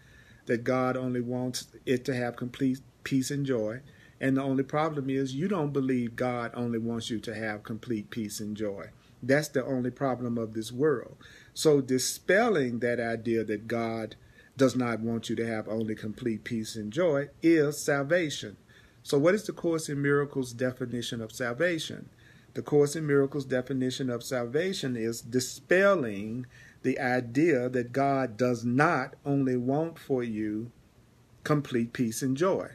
that God only wants it to have complete peace and joy. And the only problem is you don't believe God only wants you to have complete peace and joy. That's the only problem of this world. So dispelling that idea that God does not want you to have only complete peace and joy is salvation. So what is the Course in Miracles definition of salvation? The Course in Miracles definition of salvation is dispelling the idea that God does not only want for you complete peace and joy.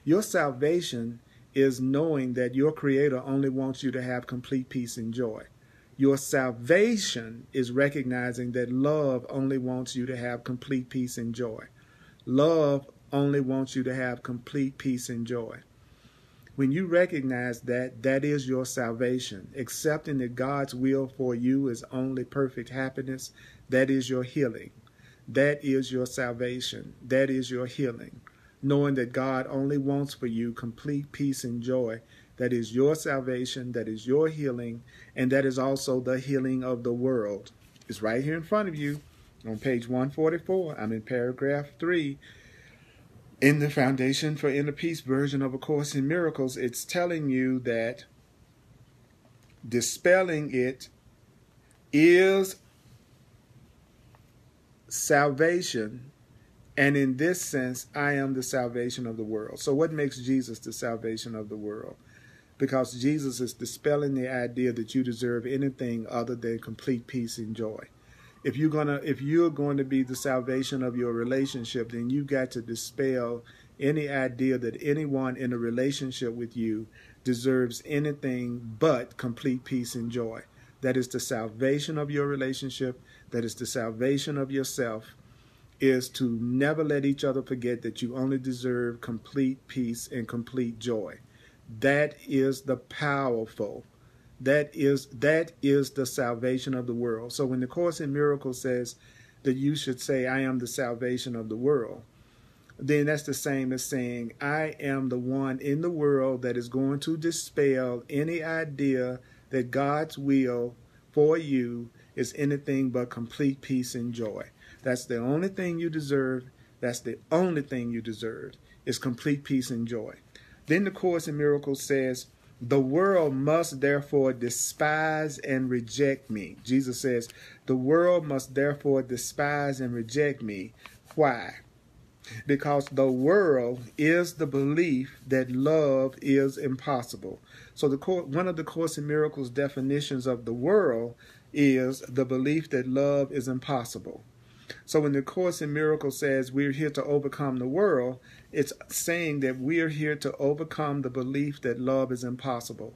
Your salvation is knowing that your Creator only wants you to have complete peace and joy. Your salvation is recognizing that love only wants you to have complete peace and joy. Love only wants you to have complete peace and joy. When you recognize that, that is your salvation. Accepting that God's will for you is only perfect happiness, that is your healing. That is your salvation. That is your healing. Knowing that God only wants for you complete peace and joy, that is your salvation, that is your healing, and that is also the healing of the world. It's right here in front of you on page 144. I'm in paragraph 3. In the Foundation for Inner Peace version of A Course in Miracles, it's telling you that dispelling it is salvation. And in this sense, I am the salvation of the world. So what makes Jesus the salvation of the world? Because Jesus is dispelling the idea that you deserve anything other than complete peace and joy. If you're going to be the salvation of your relationship, then you've got to dispel any idea that anyone in a relationship with you deserves anything but complete peace and joy. That is the salvation of your relationship. That is the salvation of yourself. Is to never let each other forget that you only deserve complete peace and complete joy. That is the powerful. That is the salvation of the world. So when the Course in Miracles says that you should say, I am the salvation of the world, then that's the same as saying, I am the one in the world that is going to dispel any idea that God's will for you is anything but complete peace and joy. That's the only thing you deserve. That's the only thing you deserve is complete peace and joy. Then the Course in Miracles says, the world must therefore despise and reject me. Jesus says, the world must therefore despise and reject me. Why? because the world is the belief that love is impossible. So one of the Course in Miracles definitions of the world is the belief that love is impossible. So when the Course in Miracles says we're here to overcome the world, it's saying that we're here to overcome the belief that love is impossible.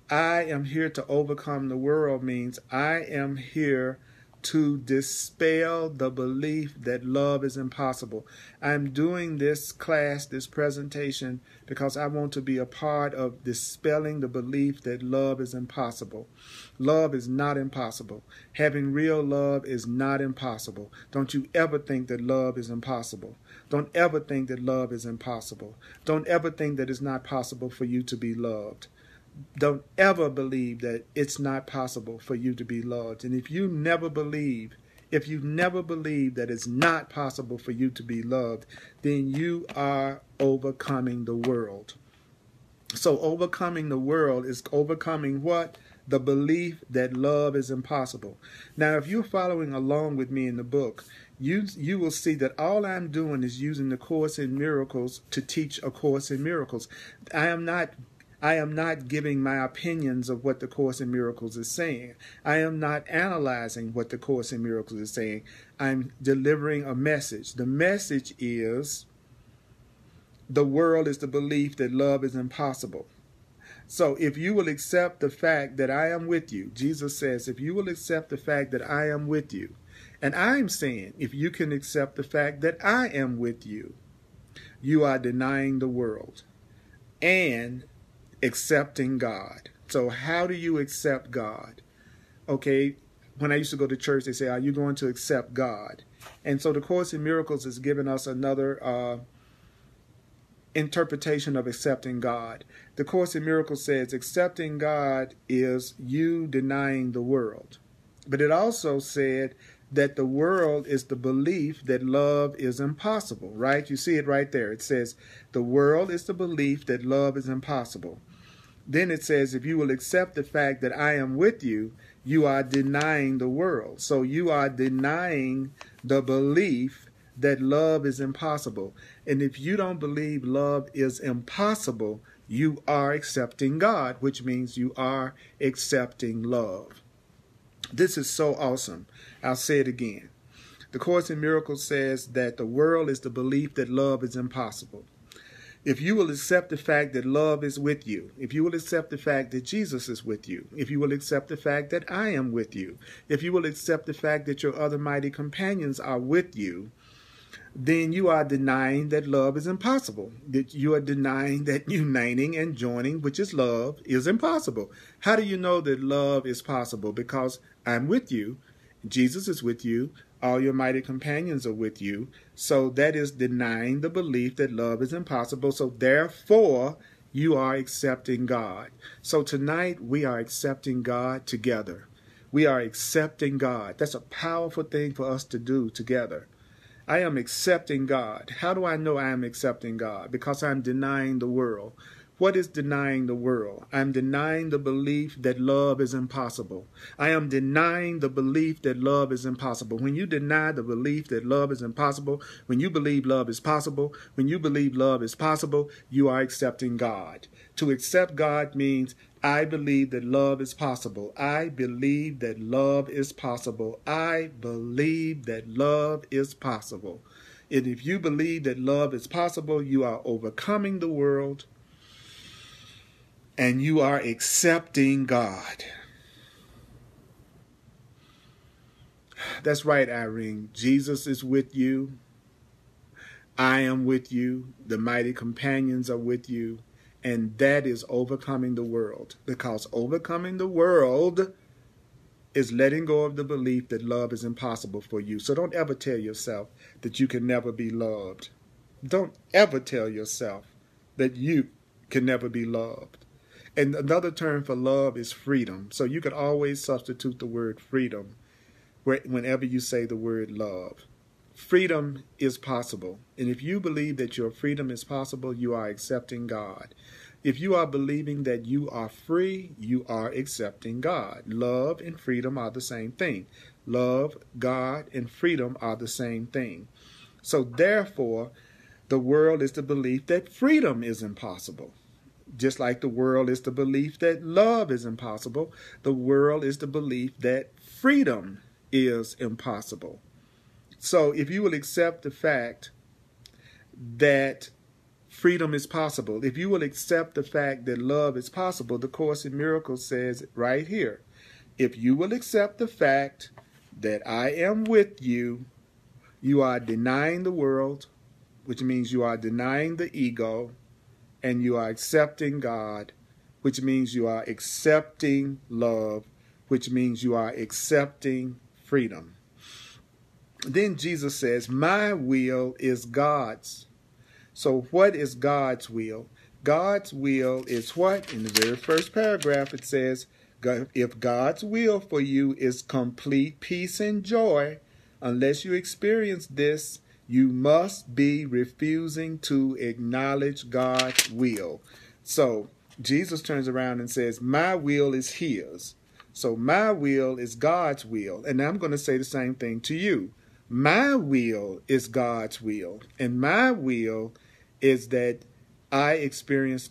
I am here to overcome the world means I am here to dispel the belief that love is impossible. I'm doing this class, this presentation, because I want to be a part of dispelling the belief that love is impossible. Love is not impossible. Having real love is not impossible. Don't you ever think that love is impossible. Don't ever think that love is impossible. Don't ever think that it's not possible for you to be loved. Don't ever believe that it's not possible for you to be loved. And if you never believe that it's not possible for you to be loved, then you are overcoming the world. So overcoming the world is overcoming what? The belief that love is impossible. Now, if you're following along with me in the book, you will see that all I'm doing is using the Course in Miracles to teach a Course in Miracles. I am not giving my opinions of what the Course in Miracles is saying. I am not analyzing what the Course in Miracles is saying. I'm delivering a message. The message is the world is the belief that love is impossible. So if you will accept the fact that I am with you, Jesus says, if you will accept the fact that I am with you, and I'm saying, if you can accept the fact that I am with you, you are denying the world and accepting God. So how do you accept God? Okay, when I used to go to church, they say, are you going to accept God? And so the Course in Miracles has given us another interpretation of accepting God. The Course in Miracles says accepting God is you denying the world. But it also said that the world is the belief that love is impossible, right? You see it right there. It says the world is the belief that love is impossible. Then it says, if you will accept the fact that I am with you, you are denying the world. So you are denying the belief that love is impossible. And if you don't believe love is impossible, you are accepting God, which means you are accepting love. This is so awesome. I'll say it again. The Course in Miracles says that the world is the belief that love is impossible. If you will accept the fact that love is with you, if you will accept the fact that Jesus is with you, if you will accept the fact that I am with you, if you will accept the fact that your other mighty companions are with you, then you are denying that love is impossible. That you are denying that uniting and joining, which is love, is impossible. How do you know that love is possible? Because I'm with you, Jesus is with you, all your mighty companions are with you. So that is denying the belief that love is impossible. So therefore, you are accepting God. So tonight, we are accepting God together. We are accepting God. That's a powerful thing for us to do together. I am accepting God. How do I know I am accepting God? Because I'm denying the world. What is denying the world? I'm denying the belief that love is impossible. I am denying the belief that love is impossible. When you deny the belief that love is impossible, when you believe love is possible, when you believe love is possible, you are accepting God. To accept God means I believe that love is possible. I believe that love is possible. I believe that love is possible. And if you believe that love is possible, you are overcoming the world and you are accepting God. That's right, Irene. Jesus is with you. I am with you. The mighty companions are with you. And that is overcoming the world. Because overcoming the world is letting go of the belief that love is impossible for you. So don't ever tell yourself that you can never be loved. Don't ever tell yourself that you can never be loved. And another term for love is freedom. So you could always substitute the word freedom whenever you say the word love. Freedom is possible. And if you believe that your freedom is possible, you are accepting God. If you are believing that you are free, you are accepting God. Love and freedom are the same thing. Love, God, and freedom are the same thing. So therefore, The world is the belief that freedom is impossible. Just like the world is the belief that love is impossible, the world is the belief that freedom is impossible. So if you will accept the fact that freedom is possible, if you will accept the fact that love is possible, the Course in Miracles says right here, if you will accept the fact that I am with you, you are denying the world, which means you are denying the ego, and you are accepting God, which means you are accepting love, which means you are accepting freedom. Then Jesus says, my will is God's. So what is God's will? God's will is what? In the very first paragraph it says, if God's will for you is complete peace and joy, unless you experience this, you must be refusing to acknowledge God's will. So Jesus turns around and says, my will is his. So my will is God's will. And I'm going to say the same thing to you. My will is God's will. And my will is that I experience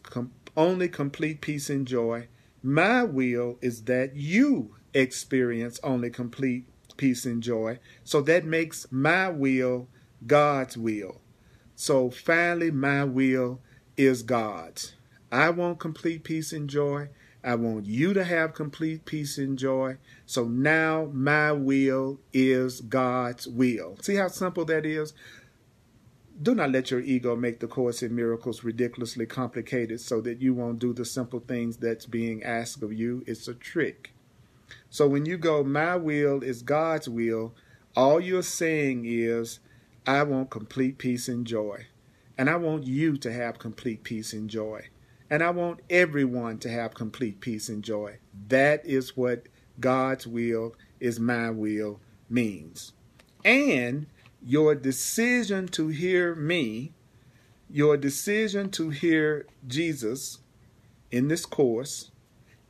only complete peace and joy. My will is that you experience only complete peace and joy. So that makes my will God's will. So finally, my will is God's. I want complete peace and joy. I want you to have complete peace and joy. So now my will is God's will. See how simple that is? Do not let your ego make the Course in Miracles ridiculously complicated so that you won't do the simple things that's being asked of you. It's a trick. So when you go, my will is God's will, all you're saying is, I want complete peace and joy. And I want you to have complete peace and joy. And I want everyone to have complete peace and joy. That is what God's will is my will means. And your decision to hear me, your decision to hear Jesus in this course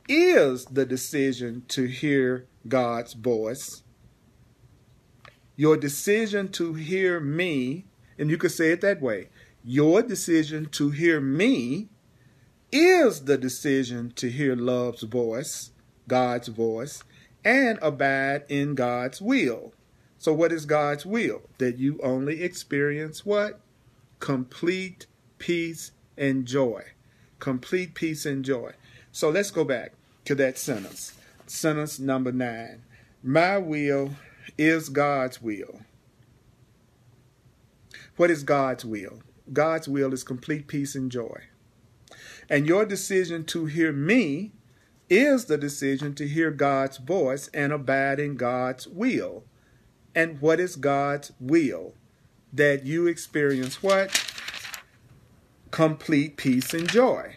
is the decision to hear God's voice. Your decision to hear me, and you could say it that way, your decision to hear me is the decision to hear love's voice, God's voice, and abide in God's will. So what is God's will? That you only experience what? Complete peace and joy. Complete peace and joy. So let's go back to that sentence. Sentence number 9. My will is God's will. What is God's will? God's will is complete peace and joy. And your decision to hear me is the decision to hear God's voice and abide in God's will. And what is God's will? That you experience what? Complete peace and joy.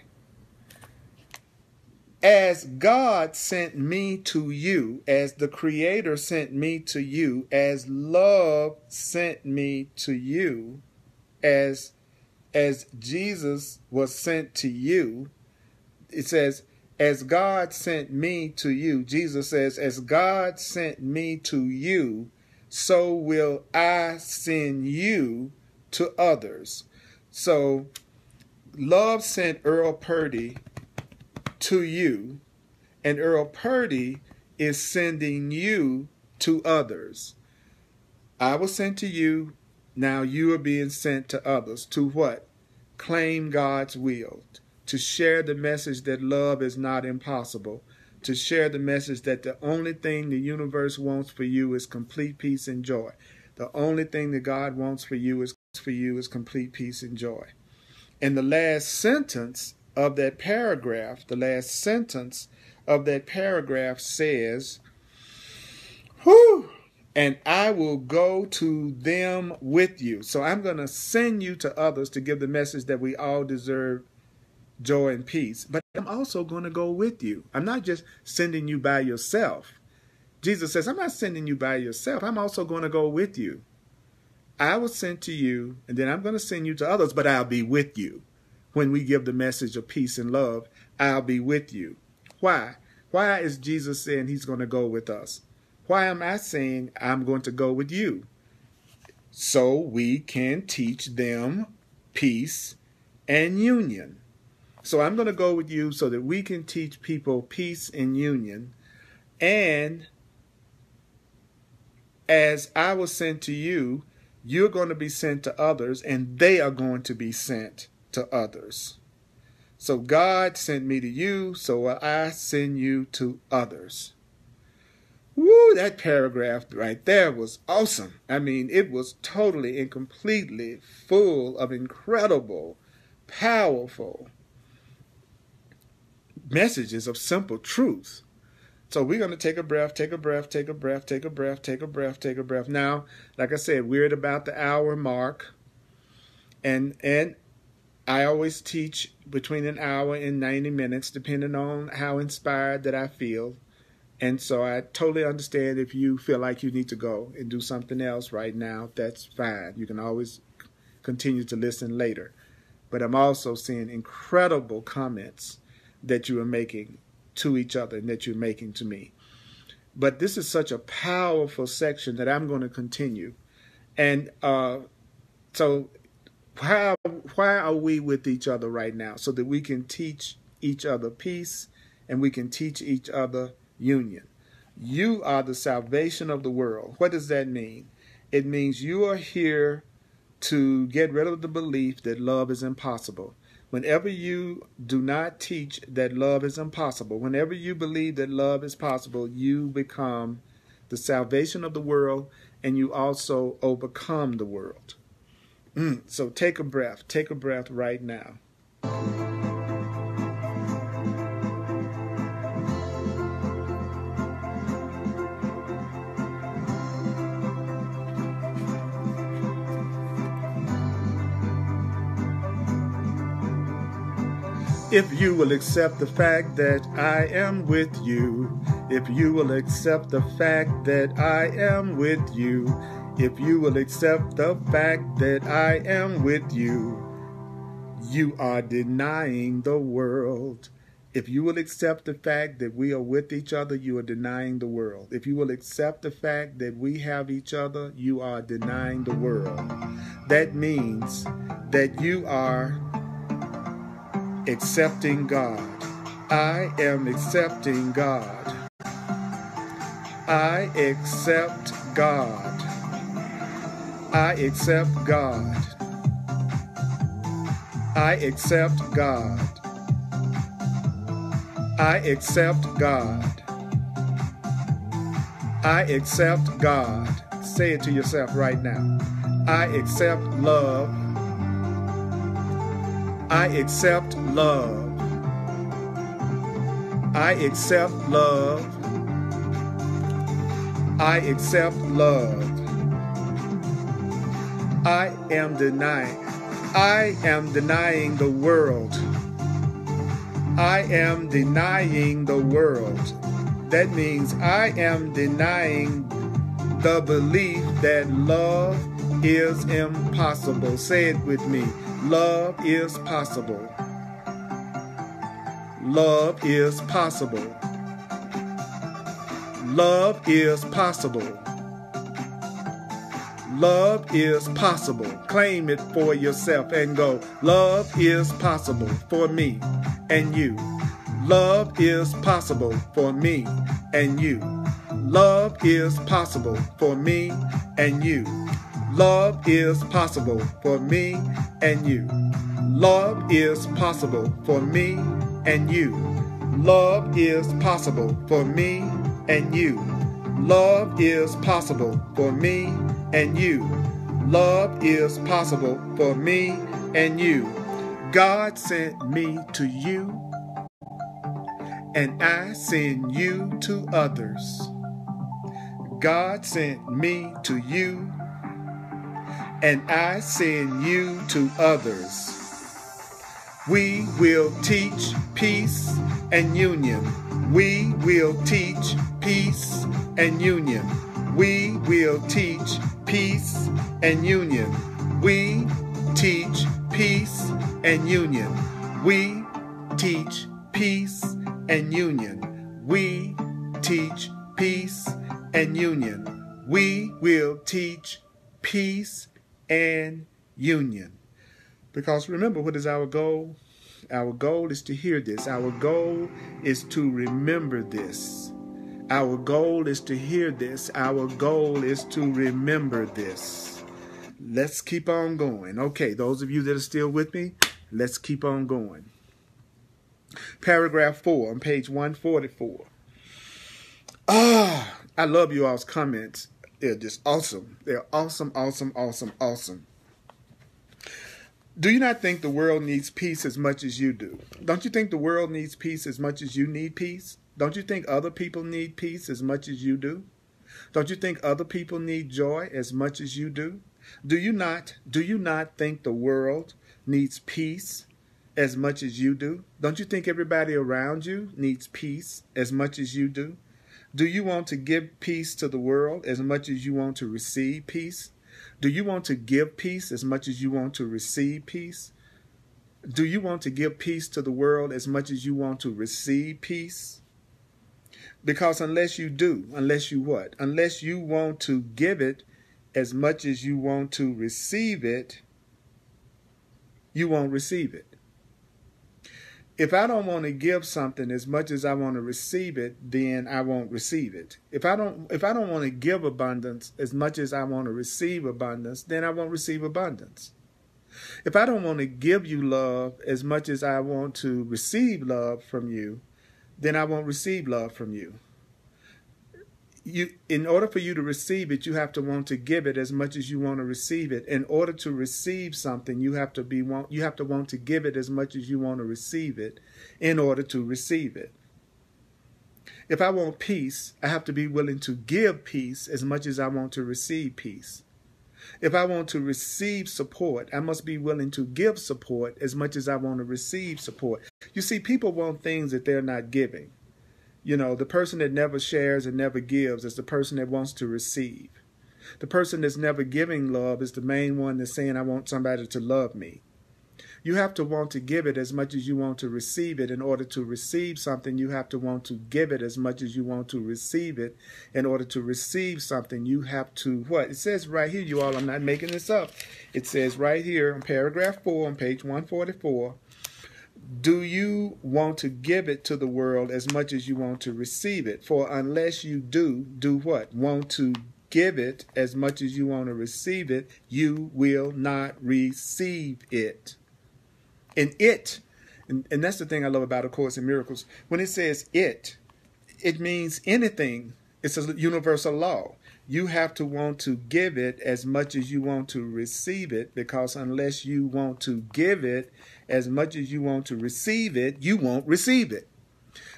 As God sent me to you, as the Creator sent me to you, as love sent me to you, as Jesus was sent to you, it says, as God sent me to you, Jesus says, as God sent me to you, so will I send you to others. So love sent Earl Purdy to you, and Earl Purdy is sending you to others. I was sent to you, now you are being sent to others. To what? Claim God's will, to share the message that love is not impossible, to share the message that the only thing the universe wants for you is complete peace and joy. The only thing that God wants for you is complete peace and joy. And the last sentence of that paragraph, says, whew, and I will go to them with you. So I'm going to send you to others to give the message that we all deserve joy and peace. But I'm also going to go with you. I'm not just sending you by yourself. Jesus says, I'm not sending you by yourself. I'm also going to go with you. I was sent to you, and then I'm going to send you to others, but I'll be with you. When we give the message of peace and love, I'll be with you. Why? Why is Jesus saying he's going to go with us? Why am I saying I'm going to go with you? So we can teach them peace, and union. So I'm going to go with you so that we can teach people peace and union. And as I was sent to you, you're going to be sent to others, and they are going to be sent to others. So God sent me to you, so I send you to others. Woo, that paragraph right there was awesome. I mean, it was totally and completely full of incredible, powerful messages of simple truth. So we're going to take a breath, take a breath, take a breath, take a breath, take a breath, take a breath. Now, like I said, we're at about the hour mark. And I always teach between an hour and 90 minutes, depending on how inspired that I feel. And so I totally understand if you feel like you need to go and do something else right now, that's fine. You can always continue to listen later. But I'm also seeing incredible comments that you are making to each other and that you're making to me. But this is such a powerful section that I'm going to continue. And so why are we with each other right now? So that we can teach each other peace and we can teach each other union. You are the salvation of the world. What does that mean? It means you are here to get rid of the belief that love is impossible. Whenever you do not teach that love is impossible, whenever you believe that love is possible, you become the salvation of the world, and you also overcome the world. So take a breath right now. If you will accept the fact that I am with you, if you will accept the fact that I am with you, if you will accept the fact that I am with you, you are denying the world. If you will accept the fact that we are with each other, you are denying the world. If you will accept the fact that we have each other, you are denying the world. That means that you are accepting God. I am accepting God. I accept God. I accept God. I accept God. I accept God. I accept God. Say it to yourself right now. I accept love. I accept love. I accept love. I accept love. I am denying the world. I am denying the world. That means I am denying the belief that love is impossible. Say it with me. Love is possible. Love is possible. Love is possible. Love is possible. Claim it for yourself and go, love is possible for me and you. Love is possible for me and you. Love is possible for me and you. Love is possible for me and you. Love is possible for me and you. Love is possible for me and you. Love is possible for me and you. Love is possible for me and you. God sent me to you, and I send you to others. God sent me to you, and I send you to others. We will teach peace and union. We will teach peace and union. We will teach peace and union. We teach peace and union. We teach peace and union. We teach peace and union. We will teach peace and union. Because remember, what is our goal? Our goal is to hear this. Our goal is to remember this. Our goal is to hear this. Our goal is to remember this. Let's keep on going. Okay, those of you that are still with me, let's keep on going. Paragraph 4 on page 144. I love you all's comments. They're just awesome. They're awesome, awesome, awesome, awesome. Do you not think the world needs peace as much as you do? Don't you think the world needs peace as much as you need peace? Don't you think other people need peace as much as you do? Don't you think other people need joy as much as you do? Do you not think the world needs peace as much as you do? Don't you think everybody around you needs peace as much as you do? Do you want to give peace to the world as much as you want to receive peace? Do you want to give peace as much as you want to receive peace? Do you want to give peace to the world as much as you want to receive peace? Because unless you do, unless you what? Unless you want to give it as much as you want to receive it, you won't receive it. If I don't want to give something as much as I want to receive it, then I won't receive it. If I don't want to give abundance as much as I want to receive abundance, then I won't receive abundance. If I don't want to give you love as much as I want to receive love from you, then I won't receive love from you. In order for you to receive it, you have to want to give it as much as you want to receive it. In order to receive something, you have to want to give it as much as you want to receive it in order to receive it. If I want peace, I have to be willing to give peace as much as I want to receive peace. If I want to receive support, I must be willing to give support as much as I want to receive support. You see, people want things that they're not giving. You know, the person that never shares and never gives is the person that wants to receive. The person that's never giving love is the main one that's saying, I want somebody to love me. You have to want to give it as much as you want to receive it. In order to receive something, you have to want to give it as much as you want to receive it. In order to receive something, you have to what? It says right here, you all, I'm not making this up. It says right here in paragraph 4 on page 144, do you want to give it to the world as much as you want to receive it? For unless you do what? Want to give it as much as you want to receive it, you will not receive it. And that's the thing I love about A Course in Miracles. When it says it means anything. It's a universal law. You have to want to give it as much as you want to receive it, because unless you want to give it as much as you want to receive it, you won't receive it.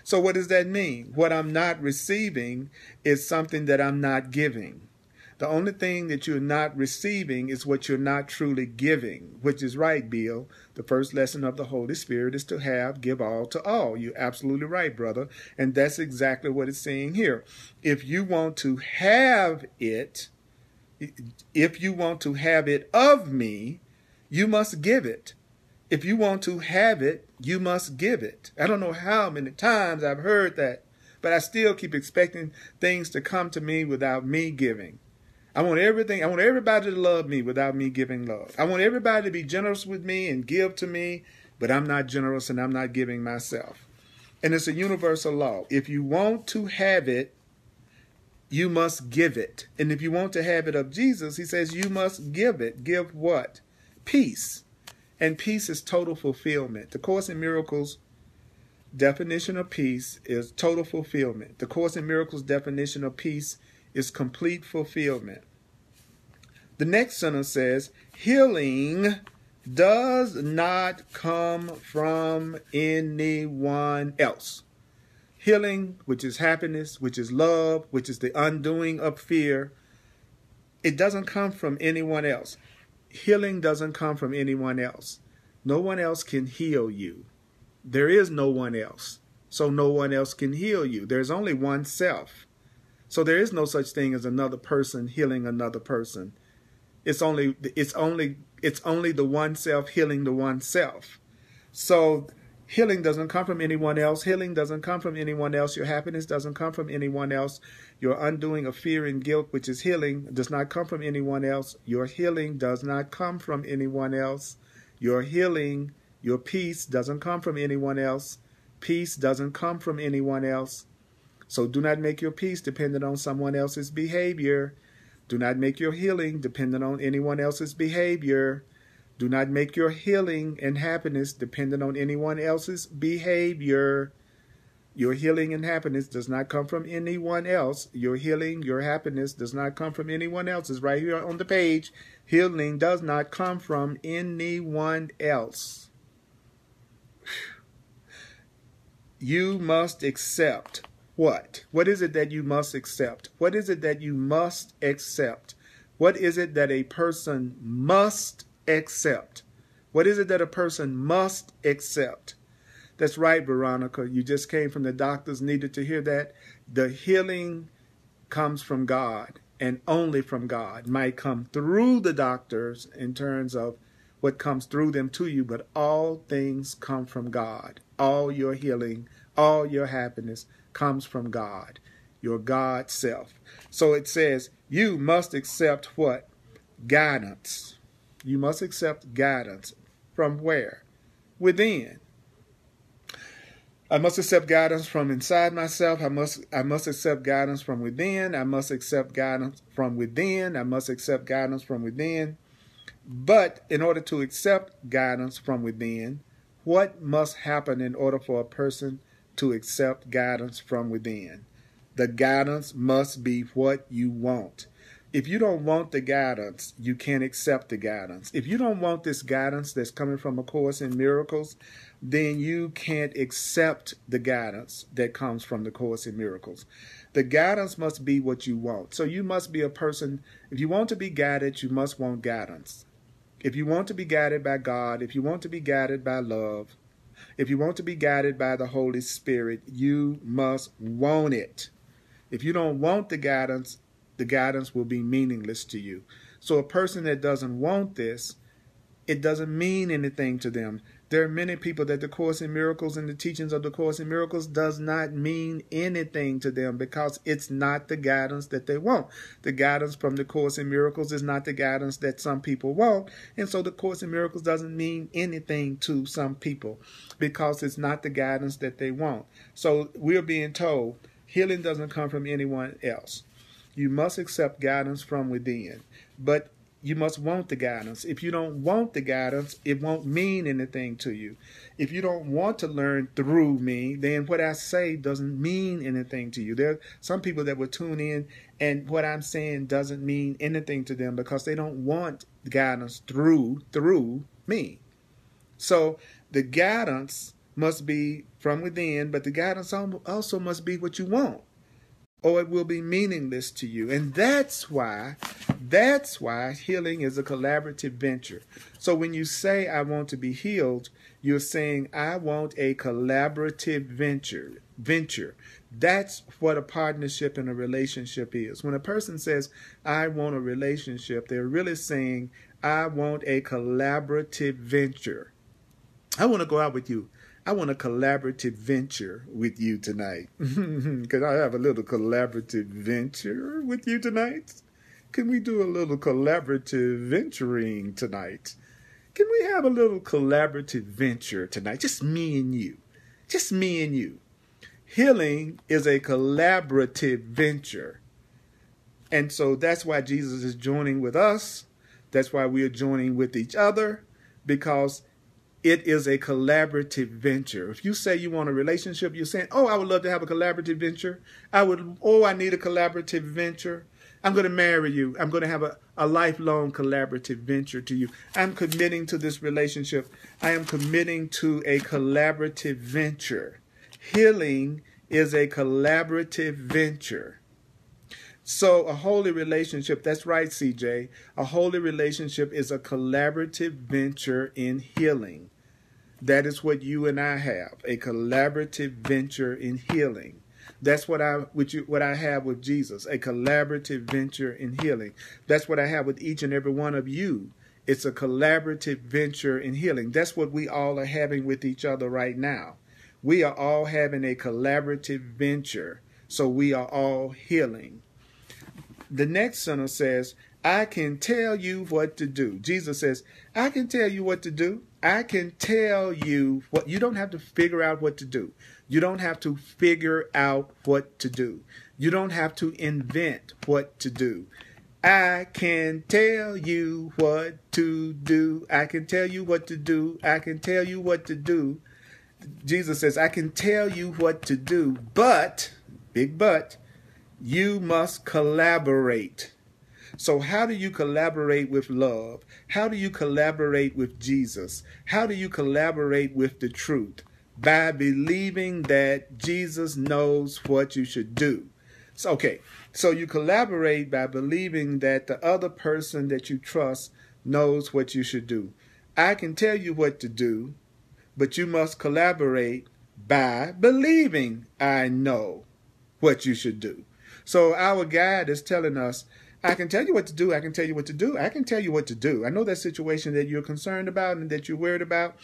So what does that mean? What I'm not receiving is something that I'm not giving. The only thing that you're not receiving is what you're not truly giving, which is right, Bill. The first lesson of the Holy Spirit is to give all to all. You're absolutely right, brother. And that's exactly what it's saying here. If you want to have it, if you want to have it of me, you must give it. If you want to have it, you must give it. I don't know how many times I've heard that, but I still keep expecting things to come to me without me giving. I want everybody to love me without me giving love. I want everybody to be generous with me and give to me, but I'm not generous and I'm not giving myself. And it's a universal law. If you want to have it, you must give it. And if you want to have it of Jesus, he says you must give it. Give what? Peace. And peace is total fulfillment. The Course in Miracles definition of peace is total fulfillment. The Course in Miracles definition of peace is complete fulfillment. The next sentence says, healing does not come from anyone else. Healing, which is happiness, which is love, which is the undoing of fear, it doesn't come from anyone else. Healing doesn't come from anyone else. No one else can heal you. There is no one else. So no one else can heal you. There's only one self. So there is no such thing as another person healing another person. It's only the one self healing the one self. So healing doesn't come from anyone else. Healing doesn't come from anyone else. Your happiness doesn't come from anyone else. Your undoing of fear and guilt, which is healing, does not come from anyone else. Your healing does not come from anyone else. Your healing, your peace doesn't come from anyone else. Peace doesn't come from anyone else. So do not make your peace dependent on someone else's behavior. Do not make your healing dependent on anyone else's behavior. Do not make your healing and happiness dependent on anyone else's behavior. Your healing and happiness does not come from anyone else. Your healing, your happiness does not come from anyone else. It's right here on the page. Healing does not come from anyone else. You must accept what? What is it that you must accept? What is it that you must accept? What is it that a person must accept? What is it that a person must accept? That's right, Veronica. You just came from the doctors, needed to hear that. The healing comes from God and only from God. Might come through the doctors in terms of what comes through them to you, but all things come from God. All your healing, all your happiness comes from God, your God self. So it says you must accept what? Guidance. You must accept guidance. From where? Within. I must accept guidance from inside myself. I must accept guidance from within. I must accept guidance from within. I must accept guidance from within. But in order to accept guidance from within, what must happen in order for a person to accept guidance from within? The guidance must be what you want. If you don't want the guidance, you can't accept the guidance. If you don't want this guidance that's coming from A Course in Miracles, then you can't accept the guidance that comes from the Course in Miracles. The guidance must be what you want. So you must be a person, if you want to be guided, you must want guidance. If you want to be guided by God, if you want to be guided by love, if you want to be guided by the Holy Spirit, you must want it. If you don't want the guidance will be meaningless to you. So a person that doesn't want this, it doesn't mean anything to them. There are many people that the Course in Miracles and the teachings of the Course in Miracles does not mean anything to them because it's not the guidance that they want. The guidance from the Course in Miracles is not the guidance that some people want. And so the Course in Miracles doesn't mean anything to some people because it's not the guidance that they want. So we're being told healing doesn't come from anyone else. You must accept guidance from within, but you must want the guidance. If you don't want the guidance, it won't mean anything to you. If you don't want to learn through me, then what I say doesn't mean anything to you. There are some people that will tune in and what I'm saying doesn't mean anything to them because they don't want guidance through me. So the guidance must be from within, but the guidance also must be what you want, or it will be meaningless to you. And that's why healing is a collaborative venture. So when you say, I want to be healed, you're saying, I want a collaborative venture. That's what a partnership and a relationship is. When a person says, I want a relationship, they're really saying, I want a collaborative venture. I want to go out with you. I want a collaborative venture with you tonight. Can I have a little collaborative venture with you tonight? Can we do a little collaborative venturing tonight? Can we have a little collaborative venture tonight? Just me and you. Just me and you. Healing is a collaborative venture. And so that's why Jesus is joining with us. That's why we are joining with each other, because it is a collaborative venture. If you say you want a relationship, you're saying, oh, I would love to have a collaborative venture. I need a collaborative venture. I'm going to marry you. I'm going to have a lifelong collaborative venture to you. I'm committing to this relationship. I am committing to a collaborative venture. Healing is a collaborative venture. So a holy relationship, that's right, CJ. A holy relationship is a collaborative venture in healing. That is what you and I have, a collaborative venture in healing. That's what I have with Jesus, a collaborative venture in healing. That's what I have with each and every one of you. It's a collaborative venture in healing. That's what we all are having with each other right now. We are all having a collaborative venture, so we are all healing. The next sentence says, I can tell you what to do. Jesus says, I can tell you what to do. I can tell you what. You don't have to figure out what to do. You don't have to figure out what to do. You don't have to invent what to do. I can tell you what to do. I can tell you what to do. I can tell you what to do. Jesus says, I can tell you what to do, but, big but, you must collaborate. So how do you collaborate with love? How do you collaborate with Jesus? How do you collaborate with the truth? By believing that Jesus knows what you should do. So, okay, so you collaborate by believing that the other person that you trust knows what you should do. I can tell you what to do, but you must collaborate by believing I know what you should do. So our guide is telling us, I can tell you what to do. I can tell you what to do. I can tell you what to do. I know that situation that you're concerned about and that you're worried about.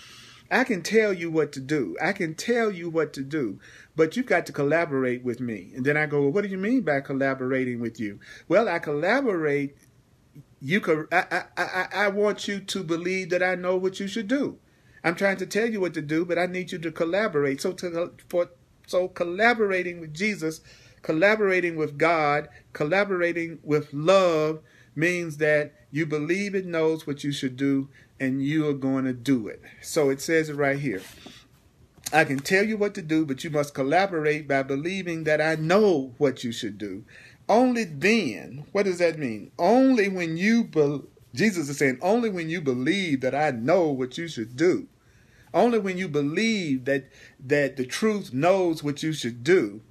I can tell you what to do. I can tell you what to do, but you've got to collaborate with me. And then I go, well, what do you mean by collaborating with you? Well, I collaborate. I want you to believe that I know what you should do. I'm trying to tell you what to do, but I need you to collaborate. So collaborating with Jesus, collaborating with God, collaborating with love means that you believe it knows what you should do and you are going to do it. So it says it right here. I can tell you what to do, but you must collaborate by believing that I know what you should do. Only then, what does that mean? Only when Jesus is saying, only when you believe that I know what you should do. Only when you believe that the truth knows what you should do,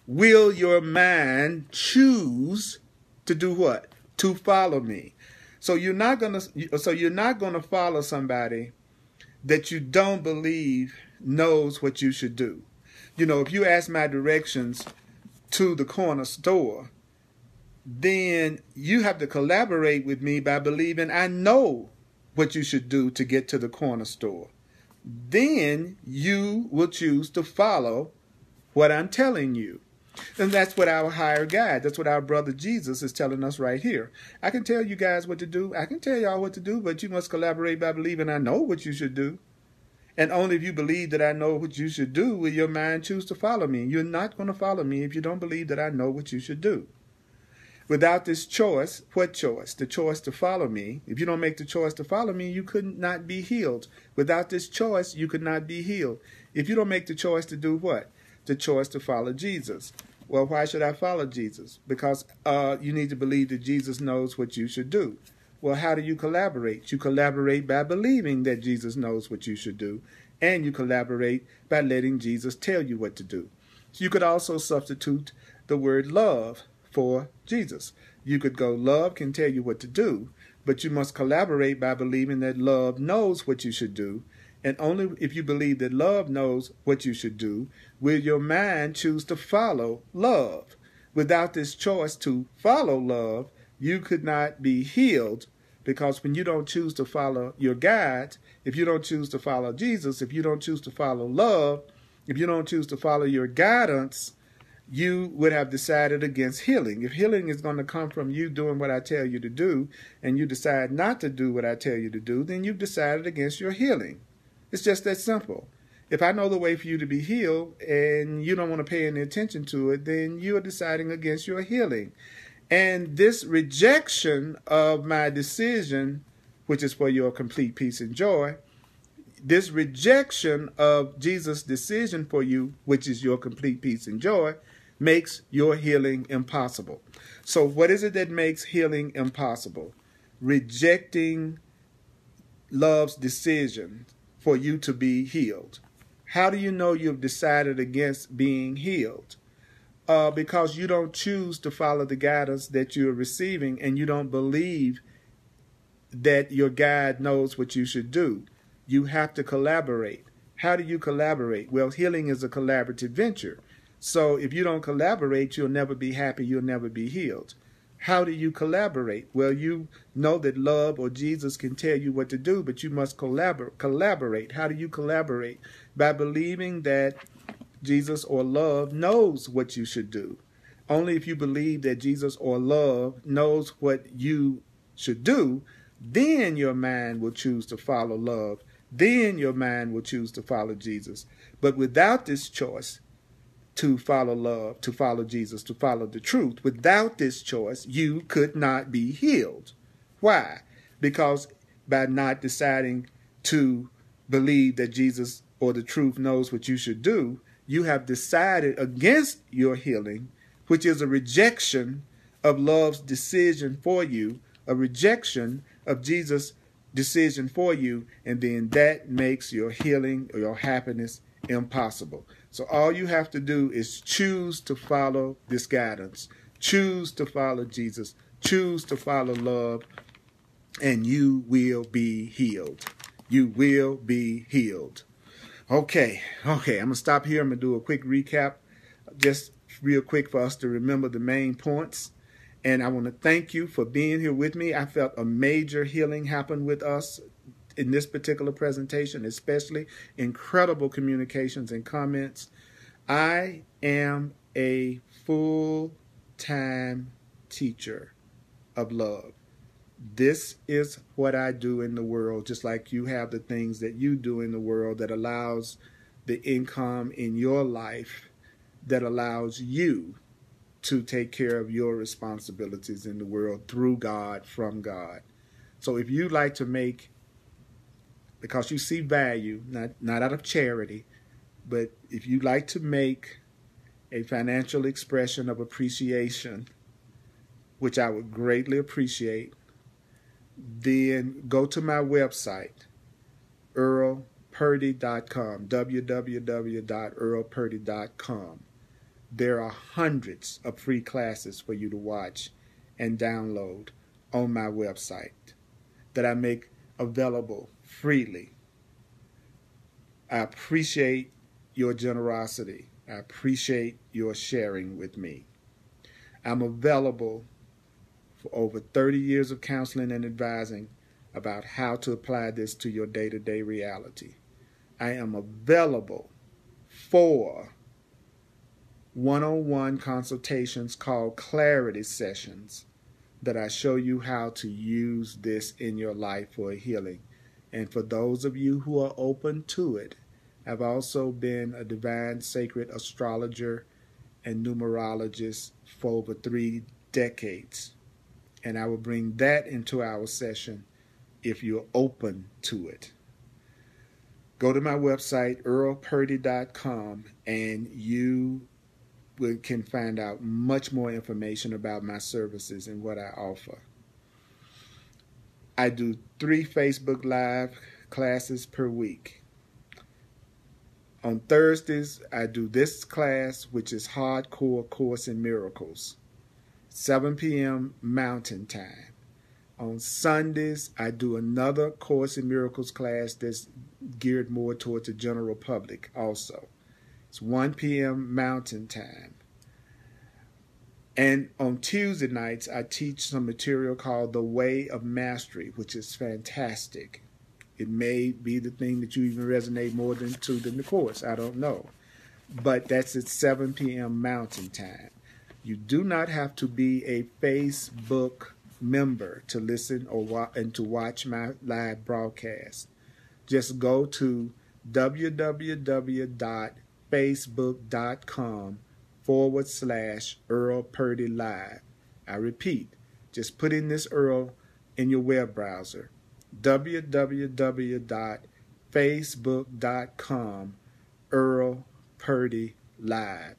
will your mind choose to do what? To follow me. So you're not gonna follow somebody that you don't believe knows what you should do. You know, if you ask my directions to the corner store, then you have to collaborate with me by believing I know what you should do to get to the corner store. Then you will choose to follow what I'm telling you. And that's what our higher guide, that's what our brother Jesus is telling us right here. I can tell you guys what to do. I can tell y'all what to do, but you must collaborate by believing I know what you should do. And only if you believe that I know what you should do will your mind choose to follow me. You're not going to follow me if you don't believe that I know what you should do. Without this choice, what choice? The choice to follow me. If you don't make the choice to follow me, you could not be healed. Without this choice, you could not be healed. If you don't make the choice to do what? The choice to follow Jesus. Well, why should I follow Jesus? Because you need to believe that Jesus knows what you should do. Well, how do you collaborate? You collaborate by believing that Jesus knows what you should do, and you collaborate by letting Jesus tell you what to do. So you could also substitute the word love for Jesus. You could go, love can tell you what to do, but you must collaborate by believing that love knows what you should do. And only if you believe that love knows what you should do, will your mind choose to follow love. Without this choice to follow love, you could not be healed, because when you don't choose to follow your guide, if you don't choose to follow Jesus, if you don't choose to follow love, if you don't choose to follow your guidance, you would have decided against healing. If healing is going to come from you doing what I tell you to do, and you decide not to do what I tell you to do, then you've decided against your healing. It's just that simple. If I know the way for you to be healed and you don't want to pay any attention to it, then you are deciding against your healing. And this rejection of my decision, which is for your complete peace and joy, this rejection of Jesus' decision for you, which is your complete peace and joy, makes your healing impossible. So what is it that makes healing impossible? Rejecting love's decision for you to be healed. How do you know you've decided against being healed? Because you don't choose to follow the guidance that you're receiving, and you don't believe that your guide knows what you should do. You have to collaborate. How do you collaborate? Well, healing is a collaborative venture. So if you don't collaborate, you'll never be happy, you'll never be healed. How do you collaborate? Well, you know that love or Jesus can tell you what to do, but you must collaborate. How do you collaborate? By believing that Jesus or love knows what you should do. Only if you believe that Jesus or love knows what you should do, then your mind will choose to follow love. Then your mind will choose to follow Jesus. But without this choice to follow love, to follow Jesus, to follow the truth, without this choice, you could not be healed. Why? Because by not deciding to believe that Jesus or the truth knows what you should do, you have decided against your healing, which is a rejection of love's decision for you, a rejection of Jesus' decision for you, and then that makes your healing or your happiness impossible. So all you have to do is choose to follow this guidance, choose to follow Jesus, choose to follow love, and you will be healed. You will be healed. Okay, I'm going to stop here. I'm going to do a quick recap, just real quick for us to remember the main points. And I want to thank you for being here with me. I felt a major healing happen with us in this particular presentation, especially incredible communications and comments. I am a full-time teacher of love. This is what I do in the world, just like you have the things that you do in the world that allows the income in your life, that allows you to take care of your responsibilities in the world through God, from God. So if you like to make, because you see value, not out of charity, but if you like to make a financial expression of appreciation, which I would greatly appreciate, then go to my website, earlpurdy.com, www.earlpurdy.com. There are hundreds of free classes for you to watch and download on my website that I make available freely. I appreciate your generosity. I appreciate your sharing with me. I'm available for over 30 years of counseling and advising about how to apply this to your day-to-day reality. I am available for one-on-one consultations called clarity sessions that I show you how to use this in your life for healing. And for those of you who are open to it, I've also been a divine sacred astrologer and numerologist for over 3 decades. And I will bring that into our session if you're open to it. Go to my website, earlpurdy.com, and you can find out much more information about my services and what I offer. I do 3 Facebook Live classes per week. On Thursdays, I do this class, which is Hardcore Course in Miracles, 7 p.m. Mountain Time. On Sundays, I do another Course in Miracles class that's geared more towards the general public also. It's 1 p.m. Mountain Time. And on Tuesday nights, I teach some material called The Way of Mastery, which is fantastic. It may be the thing that you even resonate more than the course. I don't know. But that's at 7 p.m. Mountain Time. You do not have to be a Facebook member to listen and to watch my live broadcast. Just go to www.facebook.com/Earl Purdy Live. I repeat, just put in this Earl in your web browser. www.facebook.com/Earl Purdy Live.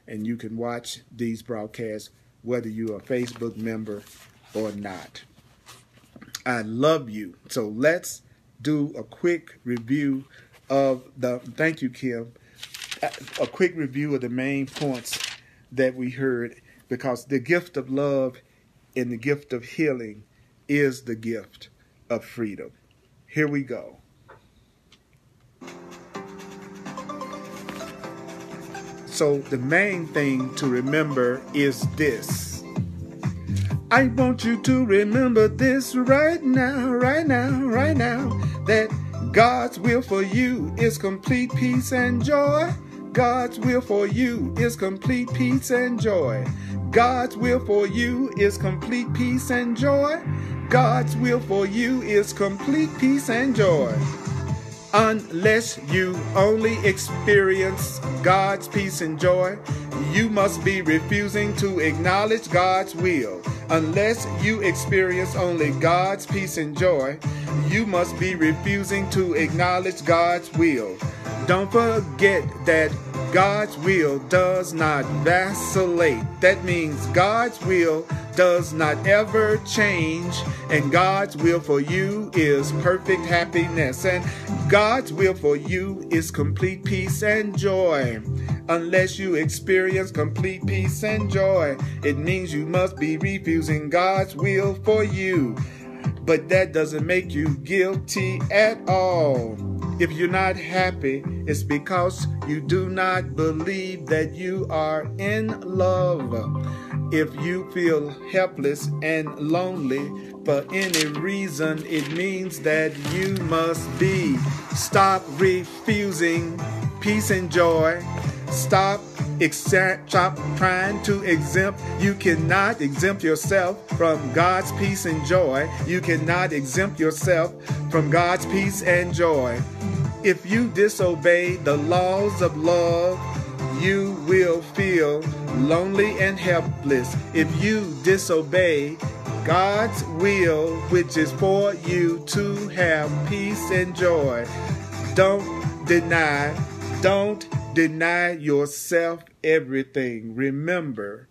And you can watch these broadcasts whether you're a Facebook member or not. I love you. So let's do a quick review of thank you, Kim, a quick review of the main points that we heard, because the gift of love and the gift of healing is the gift of freedom. Here we go. So the main thing to remember is this. I want you to remember this right now, right now, right now, that God's will for you is complete peace and joy. God's will for you is complete peace and joy. God's will for you is complete peace and joy. God's will for you is complete peace and joy. Unless you only experience God's peace and joy, you must be refusing to acknowledge God's will. Unless you experience only God's peace and joy, you must be refusing to acknowledge God's will. Don't forget that God's will does not vacillate. That means God's will does not ever change, and God's will for you is perfect happiness, and God's will for you is complete peace and joy. Unless you experience complete peace and joy, it means you must be refusing God's will for you. But that doesn't make you guilty at all. If you're not happy, it's because you do not believe that you are in love. If you feel helpless and lonely for any reason, it means that you must be. Stop refusing peace and joy. Stop trying to exempt. You cannot exempt yourself from God's peace and joy. You cannot exempt yourself from God's peace and joy. If you disobey the laws of love, you will feel lonely and helpless. If you disobey God's will, which is for you to have peace and joy, don't deny yourself everything. Remember,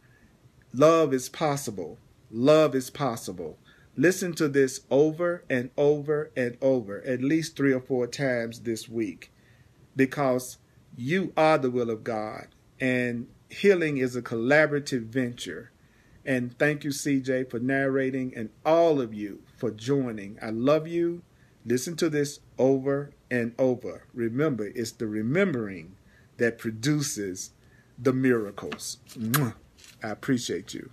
love is possible. Love is possible. Listen to this over and over and over, at least 3 or 4 times this week, because you are the will of God, and healing is a collaborative venture. And thank you, CJ, for narrating, and all of you for joining. I love you. Listen to this over and over. Remember, it's the remembering that produces the miracles. I appreciate you.